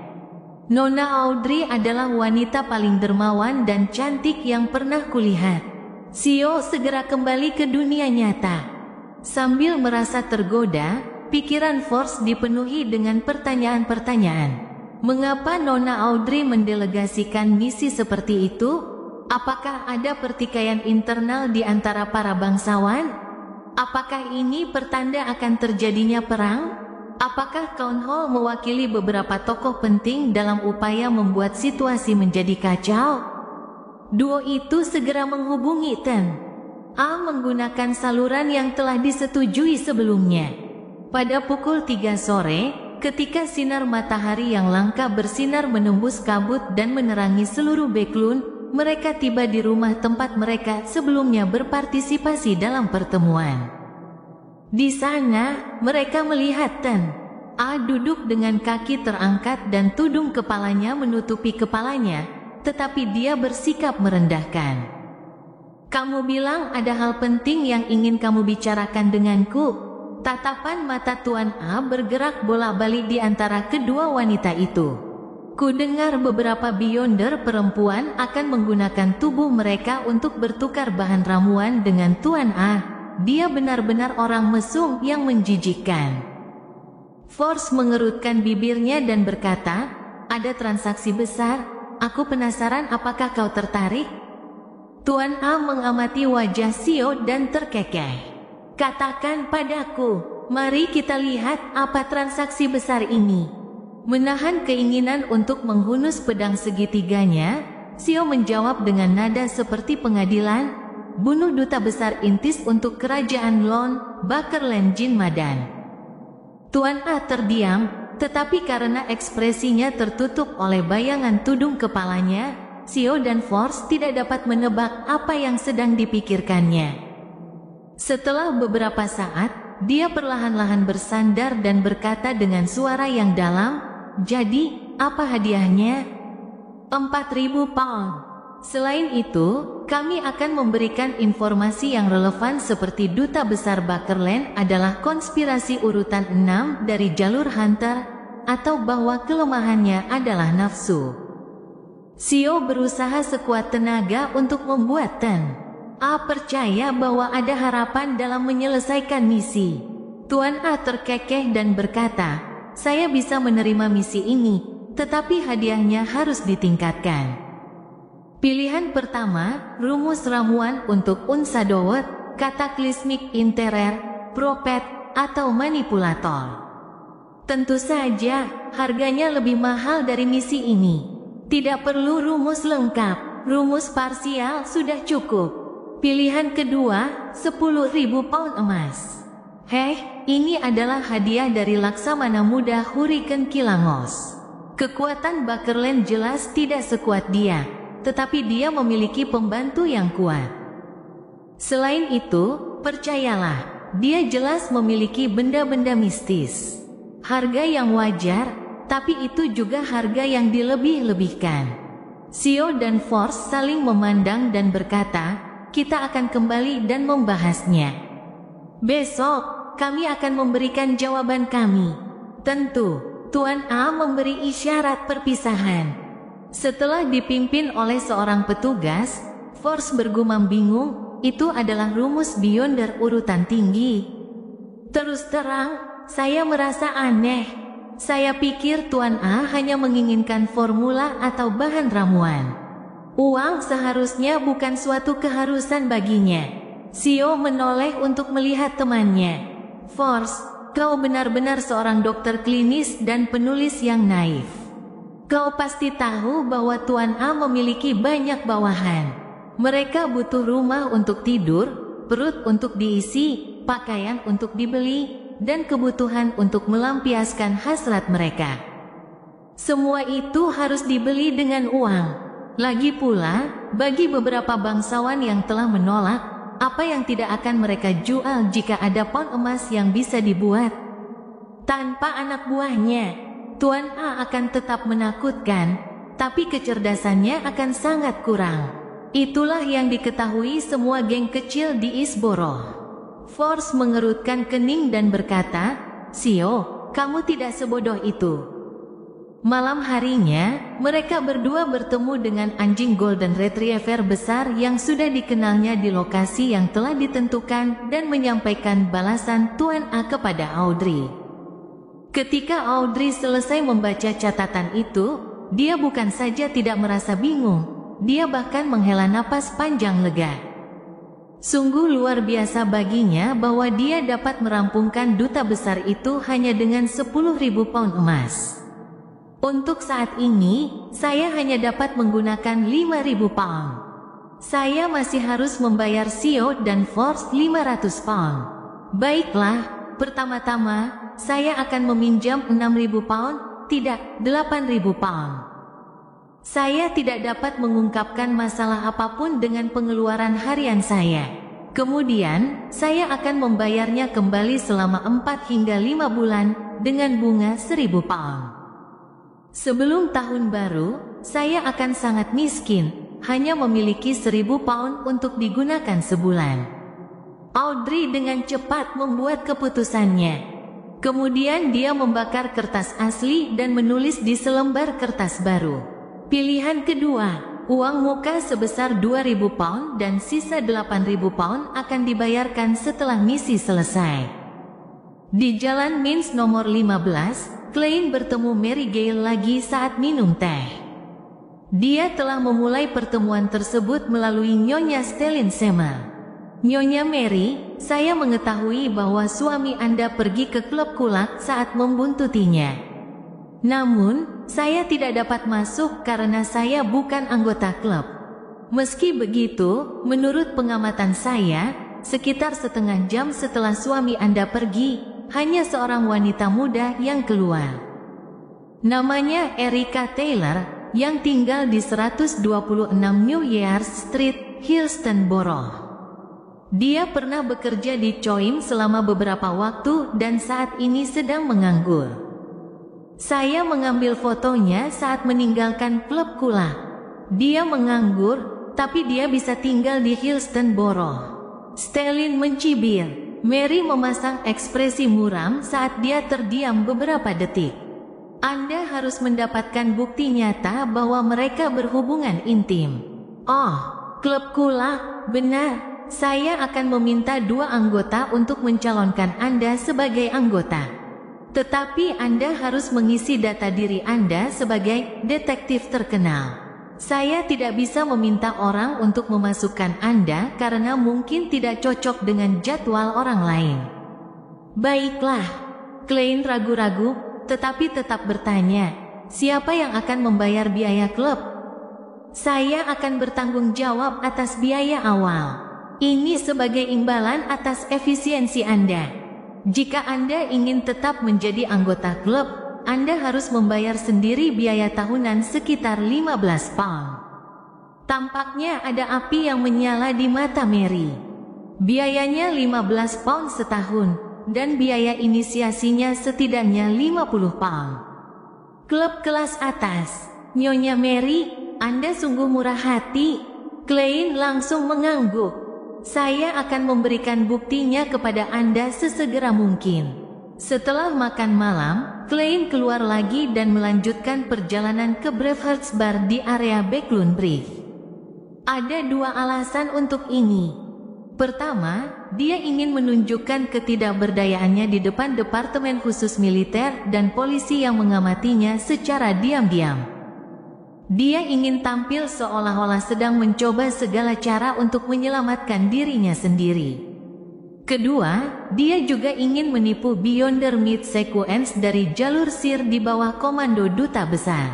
Nona Audrey adalah wanita paling dermawan dan cantik yang pernah kulihat. Sio segera kembali ke dunia nyata. Sambil merasa tergoda, pikiran Force dipenuhi dengan pertanyaan-pertanyaan. Mengapa Nona Audrey mendelegasikan misi seperti itu? Apakah ada pertikaian internal di antara para bangsawan? Apakah ini pertanda akan terjadinya perang? Apakah Count Hall mewakili beberapa tokoh penting dalam upaya membuat situasi menjadi kacau? Duo itu segera menghubungi Ten A menggunakan saluran yang telah disetujui sebelumnya. Pada pukul 3 sore, ketika sinar matahari yang langka bersinar menembus kabut dan menerangi seluruh Backlund, mereka tiba di rumah tempat mereka sebelumnya berpartisipasi dalam pertemuan. Di sana, mereka melihat Ten A duduk dengan kaki terangkat dan tudung kepalanya menutupi kepalanya, tetapi dia bersikap merendahkan. "Kamu bilang ada hal penting yang ingin kamu bicarakan denganku." Tatapan mata Tuan A bergerak bolak-balik di antara kedua wanita itu. "Ku dengar beberapa Beyonder perempuan akan menggunakan tubuh mereka untuk bertukar bahan ramuan dengan Tuan A. dia benar-benar orang mesum yang menjijikkan. Force mengerutkan bibirnya dan berkata, ada transaksi besar, aku penasaran apakah kau tertarik? Tuan A mengamati wajah Xiao dan terkekeh. Katakan padaku, mari kita lihat apa transaksi besar ini. Menahan keinginan untuk menghunus pedang segitiganya, Xiao menjawab dengan nada seperti pengadilan, bunuh duta besar Intis untuk kerajaan Lon, Bakerland Jin Madan. Tuan A terdiam, tetapi karena ekspresinya tertutup oleh bayangan tudung kepalanya, Xiao dan Force tidak dapat menebak apa yang sedang dipikirkannya. Setelah beberapa saat, dia perlahan-lahan bersandar dan berkata dengan suara yang dalam, jadi, apa hadiahnya? 4.000 pound. Selain itu, kami akan memberikan informasi yang relevan seperti Duta Besar Bakerland adalah konspirasi urutan 6 dari jalur Hunter, atau bahwa kelemahannya adalah nafsu. Xiao berusaha sekuat tenaga untuk membuat Ten A percaya bahwa ada harapan dalam menyelesaikan misi. Tuan A terkekeh dan berkata, saya bisa menerima misi ini, tetapi hadiahnya harus ditingkatkan. Pilihan pertama, rumus ramuan untuk Unsa Dowet, Cataclysmic Interer, Prophet, atau Manipulator. Tentu saja, harganya lebih mahal dari misi ini. Tidak perlu rumus lengkap, rumus parsial sudah cukup. Pilihan kedua, 10.000 pound emas. Ini adalah hadiah dari Laksamana Muda Hurricane Kilangos. Kekuatan Bakerland jelas tidak sekuat dia, tetapi dia memiliki pembantu yang kuat. Selain itu, percayalah, dia jelas memiliki benda-benda mistis. Harga yang wajar, tapi itu juga harga yang dilebih-lebihkan. Xiao dan Force saling memandang dan berkata, kita akan kembali dan membahasnya. Besok, kami akan memberikan jawaban kami. Tentu, Tuan A memberi isyarat perpisahan. Setelah dipimpin oleh seorang petugas, Force bergumam bingung, itu adalah rumus Beyonder urutan tinggi. Terus terang, saya merasa aneh. Saya pikir Tuan A hanya menginginkan formula atau bahan ramuan. Uang seharusnya bukan suatu keharusan baginya. Xiao menoleh untuk melihat temannya. Force, kau benar-benar seorang dokter klinis dan penulis yang naif. Kau pasti tahu bahwa Tuan A memiliki banyak bawahan. Mereka butuh rumah untuk tidur, perut untuk diisi, pakaian untuk dibeli, dan kebutuhan untuk melampiaskan hasrat mereka. Semua itu harus dibeli dengan uang. Lagi pula, bagi beberapa bangsawan yang telah menolak, apa yang tidak akan mereka jual jika ada pound emas yang bisa dibuat? Tanpa anak buahnya, Tuan A akan tetap menakutkan, tapi kecerdasannya akan sangat kurang. Itulah yang diketahui semua geng kecil di Isborough. Force mengerutkan kening dan berkata, Xiao, kamu tidak sebodoh itu. Malam harinya, mereka berdua bertemu dengan anjing Golden Retriever besar yang sudah dikenalnya di lokasi yang telah ditentukan dan menyampaikan balasan Tuan A kepada Audrey. Ketika Audrey selesai membaca catatan itu, dia bukan saja tidak merasa bingung, dia bahkan menghela napas panjang lega. Sungguh luar biasa baginya bahwa dia dapat merampungkan duta besar itu hanya dengan 10.000 pound emas. Untuk saat ini, saya hanya dapat menggunakan 5.000 pound. Saya masih harus membayar Xiao dan Force 500 pound. Baiklah, pertama-tama, saya akan meminjam 6.000 pound, tidak 8.000 pound. Saya tidak dapat mengungkapkan masalah apapun dengan pengeluaran harian saya. Kemudian, saya akan membayarnya kembali selama 4 hingga 5 bulan, dengan bunga 1.000 pound. Sebelum tahun baru, saya akan sangat miskin, hanya memiliki 1.000 pound untuk digunakan sebulan. Audrey dengan cepat membuat keputusannya. Kemudian dia membakar kertas asli dan menulis di selembar kertas baru. Pilihan kedua, uang muka sebesar 2.000 pound dan sisa 8.000 pound akan dibayarkan setelah misi selesai. Di Jalan Mins nomor 15, Klein bertemu Mary Gale lagi saat minum teh. Dia telah memulai pertemuan tersebut melalui Nyonya Stellin Sema. Nyonya Mary, saya mengetahui bahwa suami Anda pergi ke klub kulak saat membuntutinya. Namun, saya tidak dapat masuk karena saya bukan anggota klub. Meski begitu, menurut pengamatan saya, sekitar setengah jam setelah suami Anda pergi, hanya seorang wanita muda yang keluar. Namanya Erica Taylor, yang tinggal di 126 New Year Street, Hillstoneboro. Dia pernah bekerja di Choim selama beberapa waktu dan saat ini sedang menganggur. Saya mengambil fotonya saat meninggalkan klub kulak. Dia menganggur, tapi dia bisa tinggal di Hillstoneboro. Stellin mencibir. Mary memasang ekspresi muram saat dia terdiam beberapa detik. Anda harus mendapatkan bukti nyata bahwa mereka berhubungan intim. Oh, klub kulak, benar. Saya akan meminta 2 anggota untuk mencalonkan Anda sebagai anggota. Tetapi Anda harus mengisi data diri Anda sebagai detektif terkenal. Saya tidak bisa meminta orang untuk memasukkan Anda karena mungkin tidak cocok dengan jadwal orang lain. Baiklah, Klein ragu-ragu, tetapi tetap bertanya, siapa yang akan membayar biaya klub? Saya akan bertanggung jawab atas biaya awal. Ini sebagai imbalan atas efisiensi Anda. Jika Anda ingin tetap menjadi anggota klub, Anda harus membayar sendiri biaya tahunan sekitar 15 pound. Tampaknya ada api yang menyala di mata Mary. Biayanya 15 pound setahun, dan biaya inisiasinya setidaknya 50 pound. Klub kelas atas. Nyonya Mary, Anda sungguh murah hati. Klein langsung mengangguk. Saya akan memberikan buktinya kepada Anda sesegera mungkin. Setelah makan malam, Klein keluar lagi dan melanjutkan perjalanan ke Bravehearts Bar di area Backlund Bridge. Ada 2 alasan untuk ini. Pertama, dia ingin menunjukkan ketidakberdayaannya di depan Departemen Khusus Militer dan polisi yang mengamatinya secara diam-diam. Dia ingin tampil seolah-olah sedang mencoba segala cara untuk menyelamatkan dirinya sendiri. Kedua, dia juga ingin menipu Beyonder Mid Sequence dari jalur SIR di bawah komando duta besar.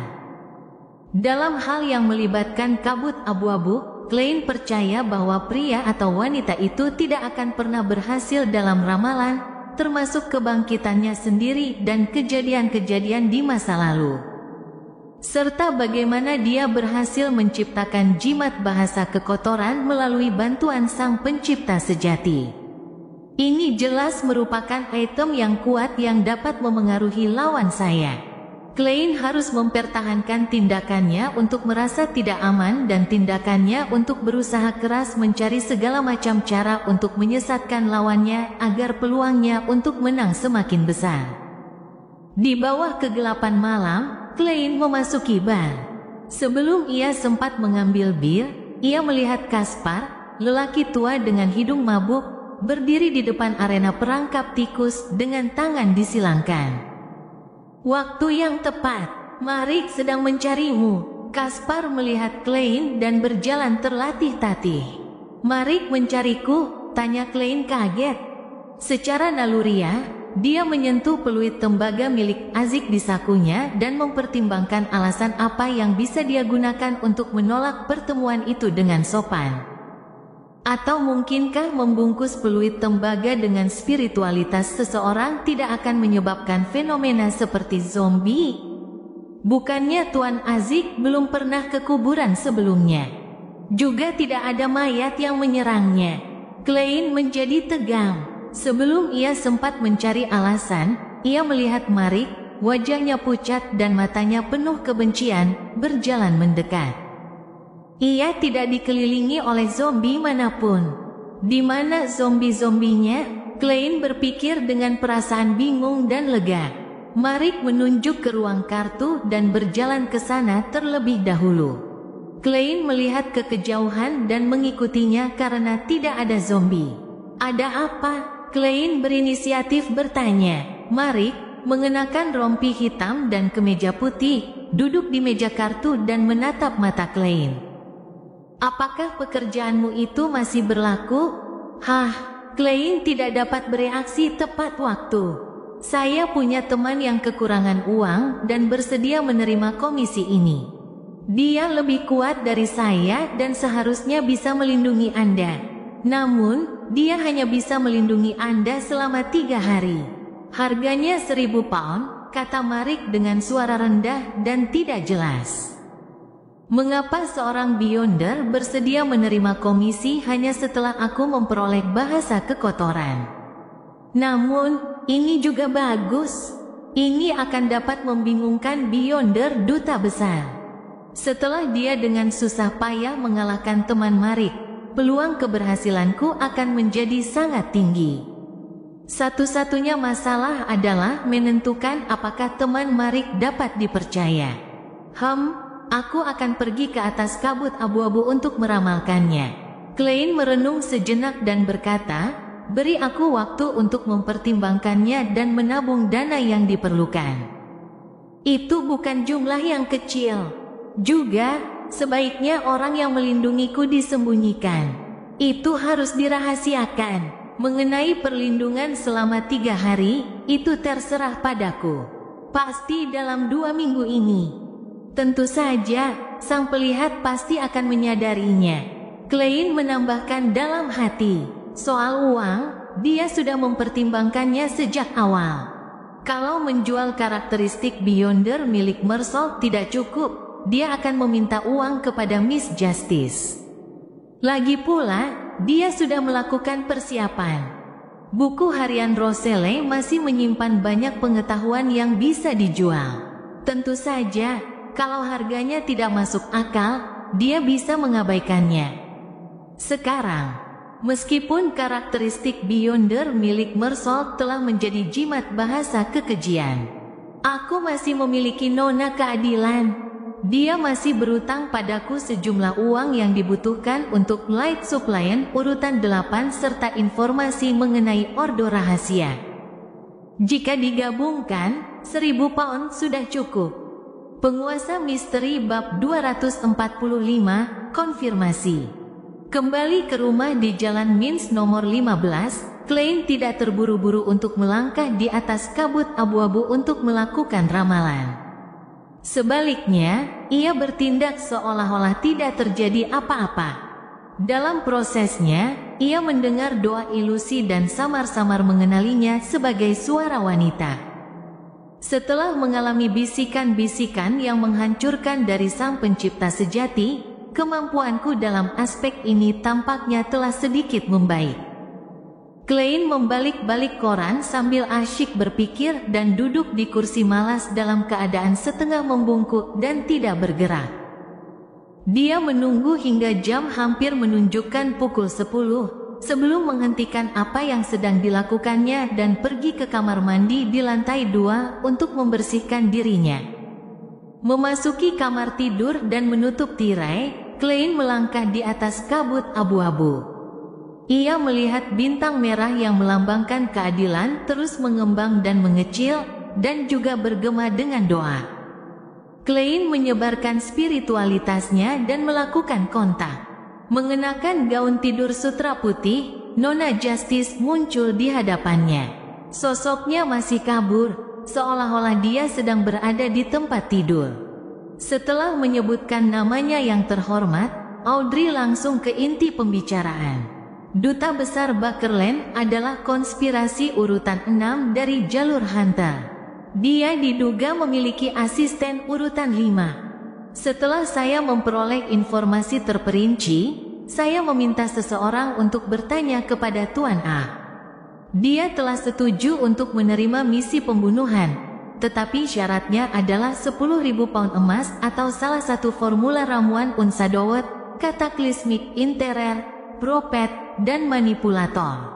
Dalam hal yang melibatkan kabut abu-abu, Klein percaya bahwa pria atau wanita itu tidak akan pernah berhasil dalam ramalan, termasuk kebangkitannya sendiri dan kejadian-kejadian di masa lalu. Serta bagaimana dia berhasil menciptakan jimat bahasa kekotoran melalui bantuan sang pencipta sejati. Ini jelas merupakan item yang kuat yang dapat memengaruhi lawan saya. Klein harus mempertahankan tindakannya untuk merasa tidak aman dan tindakannya untuk berusaha keras mencari segala macam cara untuk menyesatkan lawannya agar peluangnya untuk menang semakin besar. Di bawah kegelapan malam, Klein memasuki bar. Sebelum ia sempat mengambil bir, ia melihat Kaspar, lelaki tua dengan hidung mabuk, berdiri di depan arena perangkap tikus dengan tangan disilangkan. Waktu yang tepat, Marik sedang mencarimu. Kaspar melihat Klein dan berjalan terlatih-tatih. Marik mencariku? Tanya Klein kaget. Secara naluriah, dia menyentuh peluit tembaga milik Azik di sakunya dan mempertimbangkan alasan apa yang bisa dia gunakan untuk menolak pertemuan itu dengan sopan. Atau mungkinkah membungkus peluit tembaga dengan spiritualitas seseorang tidak akan menyebabkan fenomena seperti zombie? Bukannya Tuan Azik belum pernah ke kuburan sebelumnya. Juga tidak ada mayat yang menyerangnya. Klein menjadi tegang. Sebelum ia sempat mencari alasan, ia melihat Marik, wajahnya pucat dan matanya penuh kebencian, berjalan mendekat. Ia tidak dikelilingi oleh zombie manapun. Di mana zombie-zombinya? Klein berpikir dengan perasaan bingung dan lega. Marik menunjuk ke ruang kartu dan berjalan ke sana terlebih dahulu. Klein melihat ke kejauhan dan mengikutinya karena tidak ada zombie. Ada apa? Klein berinisiatif bertanya. Marik, mengenakan rompi hitam dan kemeja putih, duduk di meja kartu dan menatap mata Klein. Apakah pekerjaanmu itu masih berlaku? Hah, Klein tidak dapat bereaksi tepat waktu. Saya punya teman yang kekurangan uang dan bersedia menerima komisi ini. Dia lebih kuat dari saya dan seharusnya bisa melindungi Anda. Namun, dia hanya bisa melindungi Anda selama 3 hari. Harganya 1000 pound, kata Marik dengan suara rendah dan tidak jelas. Mengapa seorang Beyonder bersedia menerima komisi hanya setelah aku memperoleh bahasa kekotoran? Namun, ini juga bagus. Ini akan dapat membingungkan Beyonder duta besar. Setelah dia dengan susah payah mengalahkan teman Marik, peluang keberhasilanku akan menjadi sangat tinggi. Satu-satunya masalah adalah menentukan apakah teman Marik dapat dipercaya. Aku akan pergi ke atas kabut abu-abu untuk meramalkannya. Klein merenung sejenak dan berkata, beri aku waktu untuk mempertimbangkannya dan menabung dana yang diperlukan. Itu bukan jumlah yang kecil. Juga, sebaiknya orang yang melindungiku disembunyikan. Itu harus dirahasiakan. Mengenai perlindungan selama 3 hari, itu terserah padaku. Pasti dalam 2 minggu ini. Tentu saja, sang pelihat pasti akan menyadarinya. Klein menambahkan dalam hati, soal uang, dia sudah mempertimbangkannya sejak awal. Kalau menjual karakteristik Beyonder milik Mersault tidak cukup, dia akan meminta uang kepada Miss Justice. Lagi pula, dia sudah melakukan persiapan. Buku harian Roselle masih menyimpan banyak pengetahuan yang bisa dijual. Tentu saja, kalau harganya tidak masuk akal, dia bisa mengabaikannya. Sekarang, meskipun karakteristik Beyonder milik Mersault telah menjadi jimat bahasa kekejian, aku masih memiliki nona keadilan. Dia masih berutang padaku sejumlah uang yang dibutuhkan untuk Light Suppliant urutan 8 serta informasi mengenai ordo rahasia. Jika digabungkan, 1000 pound sudah cukup. Penguasa misteri bab 245, konfirmasi. Kembali ke rumah di Jalan Mins nomor 15, Klein tidak terburu-buru untuk melangkah di atas kabut abu-abu untuk melakukan ramalan. Sebaliknya, ia bertindak seolah-olah tidak terjadi apa-apa. Dalam prosesnya, ia mendengar doa ilusi dan samar-samar mengenalinya sebagai suara wanita. Setelah mengalami bisikan-bisikan yang menghancurkan dari sang pencipta sejati, kemampuanku dalam aspek ini tampaknya telah sedikit membaik. Klein membalik-balik koran sambil asyik berpikir dan duduk di kursi malas dalam keadaan setengah membungkuk dan tidak bergerak. Dia menunggu hingga jam hampir menunjukkan pukul 10, sebelum menghentikan apa yang sedang dilakukannya dan pergi ke kamar mandi di lantai 2 untuk membersihkan dirinya. Memasuki kamar tidur dan menutup tirai, Klein melangkah di atas kabut abu-abu. Ia melihat bintang merah yang melambangkan keadilan terus mengembang dan mengecil, dan juga bergema dengan doa. Klein menyebarkan spiritualitasnya dan melakukan kontak. Mengenakan gaun tidur sutra putih, Nona Justice muncul di hadapannya. Sosoknya masih kabur, seolah-olah dia sedang berada di tempat tidur. Setelah menyebutkan namanya yang terhormat, Audrey langsung ke inti pembicaraan. Duta Besar Bakerland adalah konspirasi urutan 6 dari jalur Hunter. Dia diduga memiliki asisten urutan 5. Setelah saya memperoleh informasi terperinci, saya meminta seseorang untuk bertanya kepada Tuan A. Dia telah setuju untuk menerima misi pembunuhan, tetapi syaratnya adalah 10.000 pound emas atau salah satu formula ramuan Unsadowet, Cataclysmic Interer, Prophet, dan manipulator.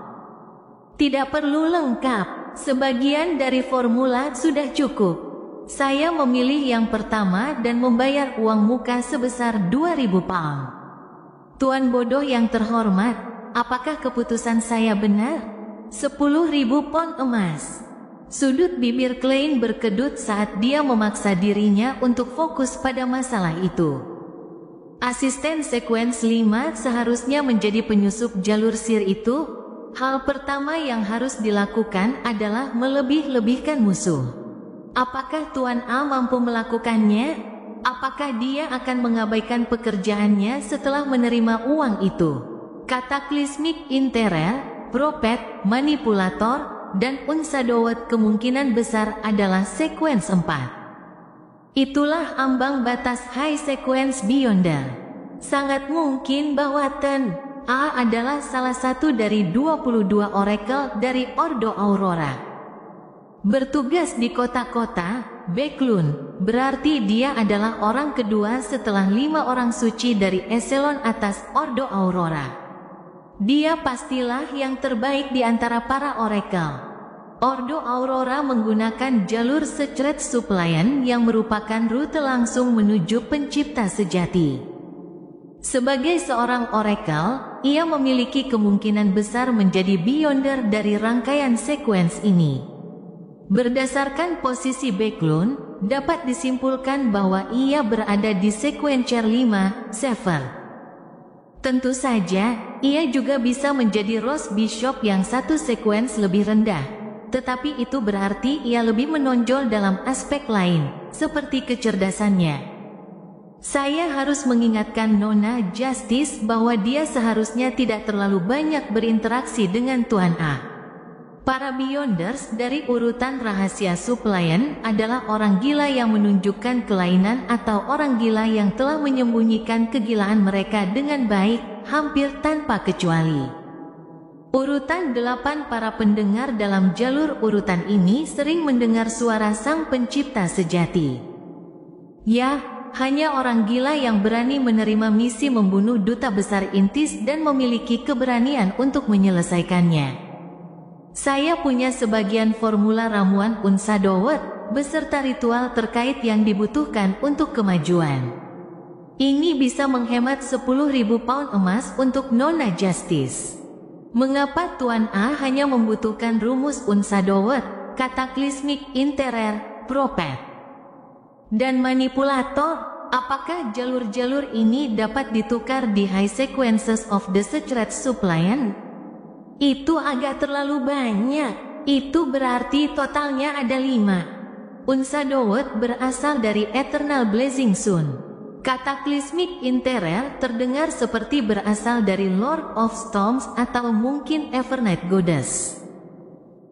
Tidak perlu lengkap, sebagian dari formula sudah cukup. saya memilih yang pertama dan membayar uang muka sebesar 2.000 pound. Tuan bodoh yang terhormat, apakah keputusan saya benar? 10.000 pound emas. Sudut bibir Klein berkedut saat dia memaksa dirinya untuk fokus pada masalah itu. Asisten sekuens 5 seharusnya menjadi penyusup jalur sir itu. Hal pertama yang harus dilakukan adalah melebih-lebihkan musuh. Apakah Tuan A mampu melakukannya? Apakah dia akan mengabaikan pekerjaannya setelah menerima uang itu? Cataclysmic Interel, Prophet, Manipulator, dan Unsadowed kemungkinan besar adalah sekuens 4. Itulah ambang batas High Sequence Beyonder. Sangat mungkin bahwa Ten A adalah salah satu dari 22 oracle dari Ordo Aurora. Bertugas di kota-kota, Beklun, berarti dia adalah orang kedua setelah 5 orang suci dari eselon atas Ordo Aurora. Dia pastilah yang terbaik di antara para oracle. Ordo Aurora menggunakan jalur secret supplian yang merupakan rute langsung menuju pencipta sejati. Sebagai seorang oracle, ia memiliki kemungkinan besar menjadi beyonder dari rangkaian sekuens ini. Berdasarkan posisi Beklun, dapat disimpulkan bahwa ia berada di sequencer 5, Sever. Tentu saja, ia juga bisa menjadi Rose Bishop yang satu sekuens lebih rendah. Tetapi itu berarti ia lebih menonjol dalam aspek lain, seperti kecerdasannya. Saya harus mengingatkan Nona Justice bahwa dia seharusnya tidak terlalu banyak berinteraksi dengan Tuan A. Para Beyonders dari urutan rahasia supplian adalah orang gila yang menunjukkan kelainan atau orang gila yang telah menyembunyikan kegilaan mereka dengan baik, hampir tanpa kecuali. Urutan 8 para pendengar dalam jalur urutan ini sering mendengar suara sang pencipta sejati. Ya, hanya orang gila yang berani menerima misi membunuh duta besar Intis dan memiliki keberanian untuk menyelesaikannya. Saya punya sebagian formula ramuan Unsadowed, beserta ritual terkait yang dibutuhkan untuk kemajuan. Ini bisa menghemat 10.000 pound emas untuk Nona Justice. Mengapa Tuan A hanya membutuhkan rumus Unsadowed, Cataclysmic Interer, Prophet, dan Manipulator? Apakah jalur-jalur ini dapat ditukar di High Sequences of the Secret Suppliant? Itu agak terlalu banyak. Itu berarti totalnya ada 5. Unsadowed berasal dari Eternal Blazing Sun. Cataclysmic Interer terdengar seperti berasal dari Lord of Storms atau mungkin Evernight Goddess.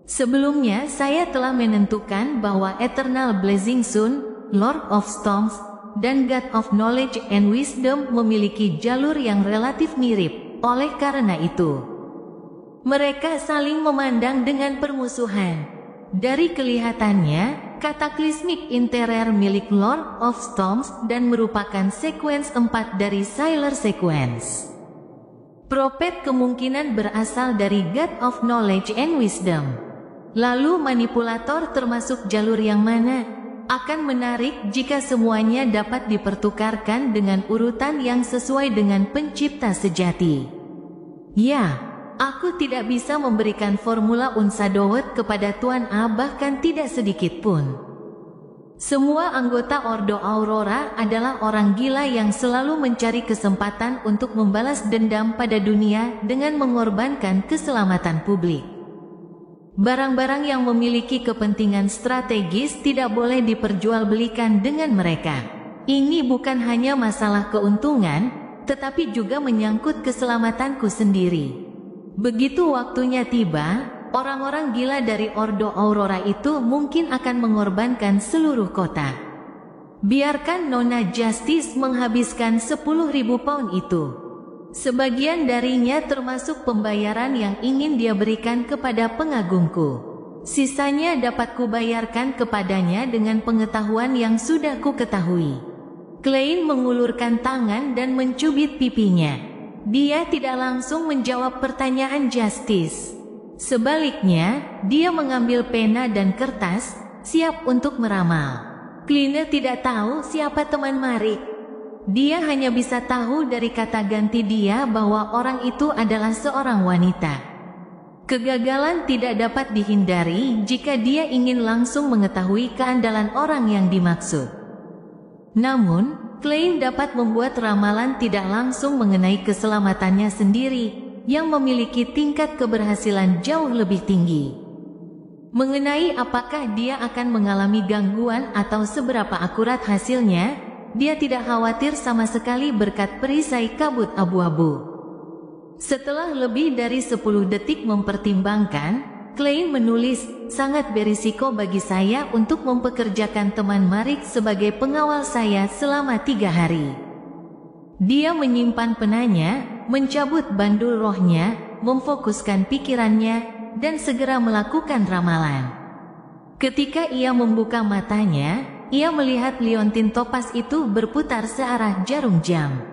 Sebelumnya saya telah menentukan bahwa Eternal Blazing Sun, Lord of Storms, dan God of Knowledge and Wisdom memiliki jalur yang relatif mirip. Oleh karena itu, mereka saling memandang dengan permusuhan. Dari kelihatannya, Cataclysmic Interer milik Lord of Storms dan merupakan sekuens 4 dari Sailor Sequence. Prophet kemungkinan berasal dari God of Knowledge and Wisdom. Lalu Manipulator termasuk jalur yang mana? Akan menarik jika semuanya dapat dipertukarkan dengan urutan yang sesuai dengan pencipta sejati. Ya. Aku tidak bisa memberikan formula Unsadowed kepada Tuan A, bahkan tidak sedikit pun. Semua anggota Ordo Aurora adalah orang gila yang selalu mencari kesempatan untuk membalas dendam pada dunia dengan mengorbankan keselamatan publik. Barang-barang yang memiliki kepentingan strategis tidak boleh diperjualbelikan dengan mereka. Ini bukan hanya masalah keuntungan, tetapi juga menyangkut keselamatanku sendiri. Begitu waktunya tiba, orang-orang gila dari Ordo Aurora itu mungkin akan mengorbankan seluruh kota. Biarkan Nona Justice menghabiskan 10.000 pound itu. Sebagian darinya termasuk pembayaran yang ingin dia berikan kepada pengagumku. Sisanya dapat kubayarkan kepadanya dengan pengetahuan yang sudah ku ketahui. Klein mengulurkan tangan dan mencubit pipinya. Dia tidak langsung menjawab pertanyaan Justice. Sebaliknya, dia mengambil pena dan kertas, siap untuk meramal. Cleaner tidak tahu siapa teman Marik. Dia hanya bisa tahu dari kata ganti dia bahwa orang itu adalah seorang wanita. Kegagalan tidak dapat dihindari jika dia ingin langsung mengetahui keandalan orang yang dimaksud. Namun, Klein dapat membuat ramalan tidak langsung mengenai keselamatannya sendiri, yang memiliki tingkat keberhasilan jauh lebih tinggi. Mengenai apakah dia akan mengalami gangguan atau seberapa akurat hasilnya, dia tidak khawatir sama sekali berkat perisai kabut abu-abu. Setelah lebih dari 10 detik mempertimbangkan, Klein menulis, sangat berisiko bagi saya untuk mempekerjakan teman Marik sebagai pengawal saya selama 3 hari. Dia menyimpan penanya, mencabut bandul rohnya, memfokuskan pikirannya, dan segera melakukan ramalan. Ketika ia membuka matanya, ia melihat liontin topas itu berputar searah jarum jam.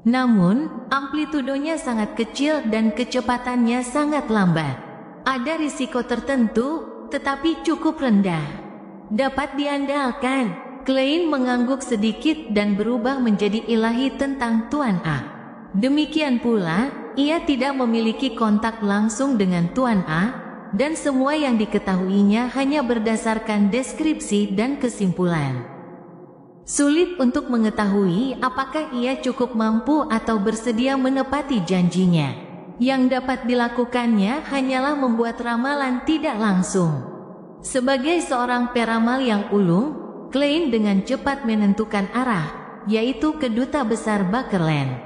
Namun, amplitudonya sangat kecil dan kecepatannya sangat lambat. Ada risiko tertentu, tetapi cukup rendah. Dapat diandalkan. Klein mengangguk sedikit dan berubah menjadi ilahi tentang Tuan A. Demikian pula, ia tidak memiliki kontak langsung dengan Tuan A, dan semua yang diketahuinya hanya berdasarkan deskripsi dan kesimpulan. Sulit untuk mengetahui apakah ia cukup mampu atau bersedia menepati janjinya. Yang dapat dilakukannya hanyalah membuat ramalan tidak langsung. Sebagai seorang peramal yang ulung, Klein dengan cepat menentukan arah, yaitu ke Duta Besar Bakerland.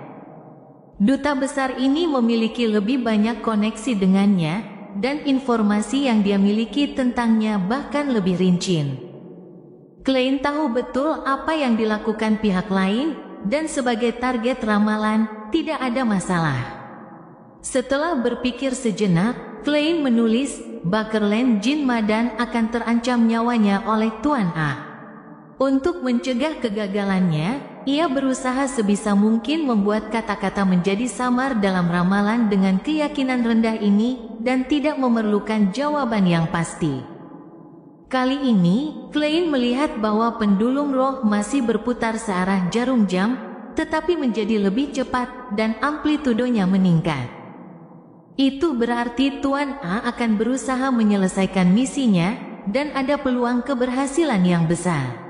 Duta besar ini memiliki lebih banyak koneksi dengannya, dan informasi yang dia miliki tentangnya bahkan lebih rinci. Klein tahu betul apa yang dilakukan pihak lain, dan sebagai target ramalan, tidak ada masalah. Setelah berpikir sejenak, Klein menulis, Bakerland Jin Madan akan terancam nyawanya oleh Tuan A. Untuk mencegah kegagalannya, ia berusaha sebisa mungkin membuat kata-kata menjadi samar dalam ramalan dengan keyakinan rendah ini, dan tidak memerlukan jawaban yang pasti. Kali ini, Klein melihat bahwa pendulum roh masih berputar searah jarum jam, tetapi menjadi lebih cepat dan amplitudonya meningkat. Itu berarti Tuan A akan berusaha menyelesaikan misinya, dan ada peluang keberhasilan yang besar.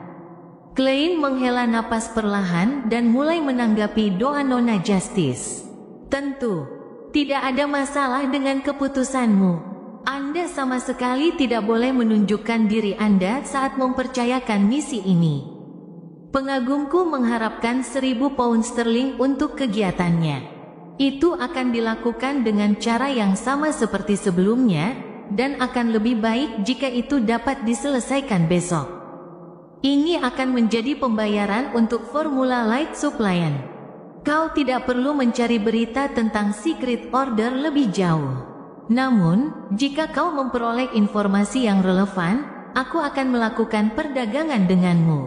Klein menghela napas perlahan dan mulai menanggapi doa Nona Justice. Tentu, tidak ada masalah dengan keputusanmu. Anda sama sekali tidak boleh menunjukkan diri Anda saat mempercayakan misi ini. Pengagumku mengharapkan 1.000 pound sterling untuk kegiatannya. Itu akan dilakukan dengan cara yang sama seperti sebelumnya, dan akan lebih baik jika itu dapat diselesaikan besok. Ini akan menjadi pembayaran untuk formula Light Suppliant. Kau tidak perlu mencari berita tentang Secret Order lebih jauh. Namun, jika kau memperoleh informasi yang relevan, aku akan melakukan perdagangan denganmu.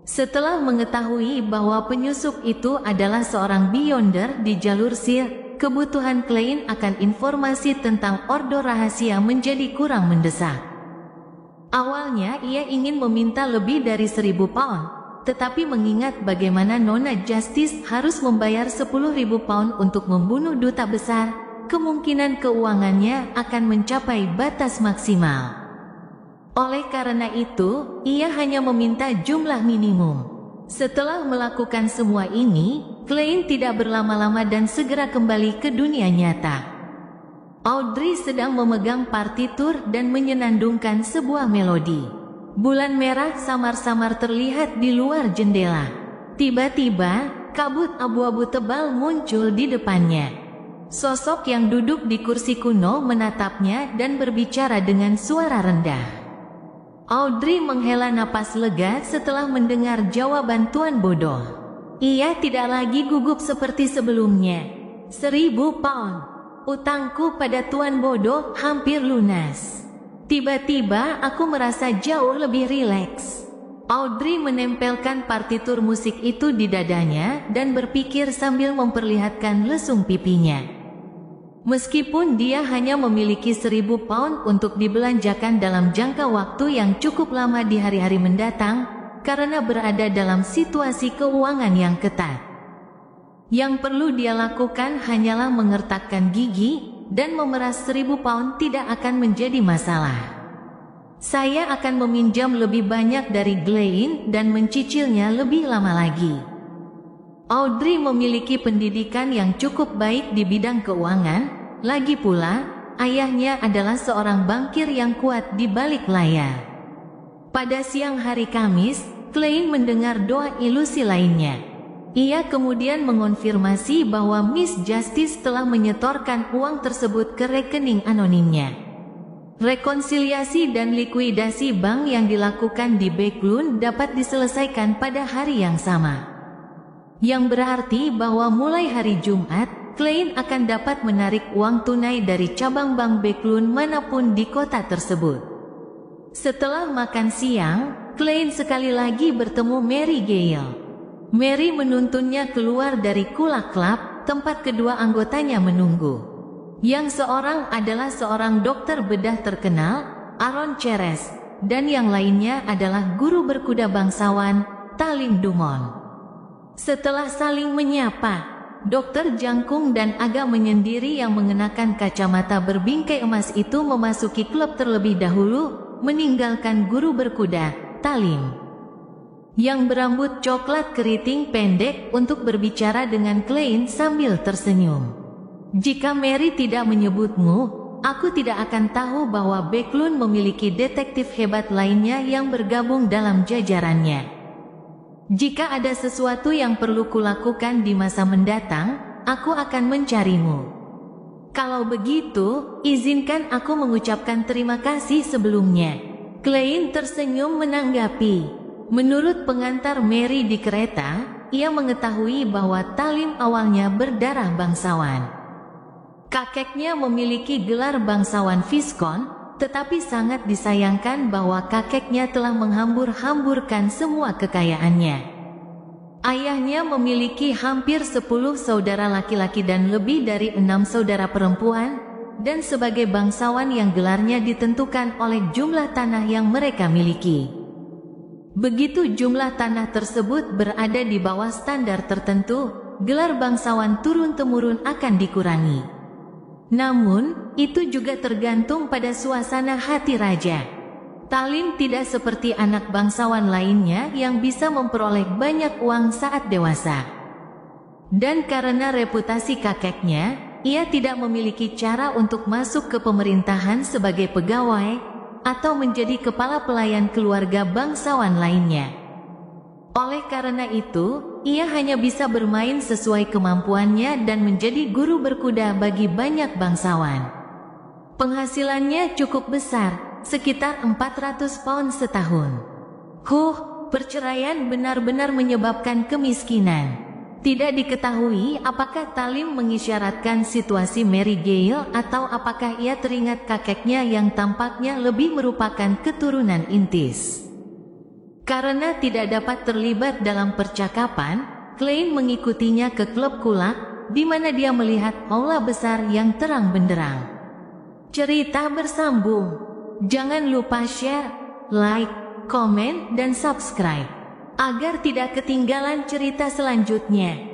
Setelah mengetahui bahwa penyusup itu adalah seorang Beyonder di jalur Sir, kebutuhan Klein akan informasi tentang ordo rahasia menjadi kurang mendesak. Awalnya ia ingin meminta lebih dari 1.000 pound, tetapi mengingat bagaimana Nona Justice harus membayar 10.000 pound untuk membunuh duta besar, kemungkinan keuangannya akan mencapai batas maksimal. Oleh karena itu, ia hanya meminta jumlah minimum. Setelah melakukan semua ini, Klein tidak berlama-lama dan segera kembali ke dunia nyata. Audrey sedang memegang partitur dan menyenandungkan sebuah melodi. Bulan merah samar-samar terlihat di luar jendela. Tiba-tiba, kabut abu-abu tebal muncul di depannya. Sosok yang duduk di kursi kuno menatapnya dan berbicara dengan suara rendah. Audrey menghela napas lega setelah mendengar jawaban Tuan Bodoh. Ia tidak lagi gugup seperti sebelumnya. 1.000 pound. Utangku pada Tuan Bodoh hampir lunas. Tiba-tiba aku merasa jauh lebih rileks. Audrey menempelkan partitur musik itu di dadanya dan berpikir sambil memperlihatkan lesung pipinya. Meskipun dia hanya memiliki 1.000 pound untuk dibelanjakan dalam jangka waktu yang cukup lama di hari-hari mendatang, karena berada dalam situasi keuangan yang ketat. Yang perlu dia lakukan hanyalah mengertakkan gigi, dan memeras 1.000 pound tidak akan menjadi masalah. Saya akan meminjam lebih banyak dari Glenn dan mencicilnya lebih lama lagi. Audrey memiliki pendidikan yang cukup baik di bidang keuangan, lagi pula, ayahnya adalah seorang bankir yang kuat di balik layar. Pada siang hari Kamis, Glenn mendengar doa ilusi lainnya. Ia kemudian mengonfirmasi bahwa Miss Justice telah menyetorkan uang tersebut ke rekening anonimnya. Rekonsiliasi dan likuidasi bank yang dilakukan di Backlund dapat diselesaikan pada hari yang sama. Yang berarti bahwa mulai hari Jumat, Glenn akan dapat menarik uang tunai dari cabang bank Backlund manapun di kota tersebut. Setelah makan siang, Glenn sekali lagi bertemu Mary Gale. Mary menuntunnya keluar dari Kula Club, tempat kedua anggotanya menunggu. Yang seorang adalah seorang dokter bedah terkenal, Aaron Ceres, dan yang lainnya adalah guru berkuda bangsawan, Talim Dumont. Setelah saling menyapa, dokter jangkung dan agak menyendiri yang mengenakan kacamata berbingkai emas itu memasuki klub terlebih dahulu, meninggalkan guru berkuda, Talim, yang berambut coklat keriting pendek untuk berbicara dengan Glenn sambil tersenyum. Jika Mary tidak menyebutmu, aku tidak akan tahu bahwa Backlund memiliki detektif hebat lainnya yang bergabung dalam jajarannya. Jika ada sesuatu yang perlu kulakukan di masa mendatang, aku akan mencarimu. Kalau begitu, izinkan aku mengucapkan terima kasih sebelumnya. Glenn tersenyum menanggapi. Menurut pengantar Mary di kereta, ia mengetahui bahwa Talim awalnya berdarah bangsawan. Kakeknya memiliki gelar bangsawan Viscount, tetapi sangat disayangkan bahwa kakeknya telah menghambur-hamburkan semua kekayaannya. Ayahnya memiliki hampir 10 saudara laki-laki dan lebih dari 6 saudara perempuan, dan sebagai bangsawan yang gelarnya ditentukan oleh jumlah tanah yang mereka miliki. Begitu jumlah tanah tersebut berada di bawah standar tertentu, gelar bangsawan turun-temurun akan dikurangi. Namun, itu juga tergantung pada suasana hati raja. Talim tidak seperti anak bangsawan lainnya yang bisa memperoleh banyak uang saat dewasa. Dan karena reputasi kakeknya, ia tidak memiliki cara untuk masuk ke pemerintahan sebagai pegawai, atau menjadi kepala pelayan keluarga bangsawan lainnya. Oleh karena itu, ia hanya bisa bermain sesuai kemampuannya dan menjadi guru berkuda bagi banyak bangsawan. Penghasilannya cukup besar, sekitar 400 pound setahun. Perceraian benar-benar menyebabkan kemiskinan. Tidak diketahui apakah Talim mengisyaratkan situasi Mary Gale atau apakah ia teringat kakeknya yang tampaknya lebih merupakan keturunan Intis. Karena tidak dapat terlibat dalam percakapan, Glenn mengikutinya ke klub kulak, di mana dia melihat aula besar yang terang benderang. Cerita bersambung. Jangan lupa share, like, komen, dan subscribe, agar tidak ketinggalan cerita selanjutnya.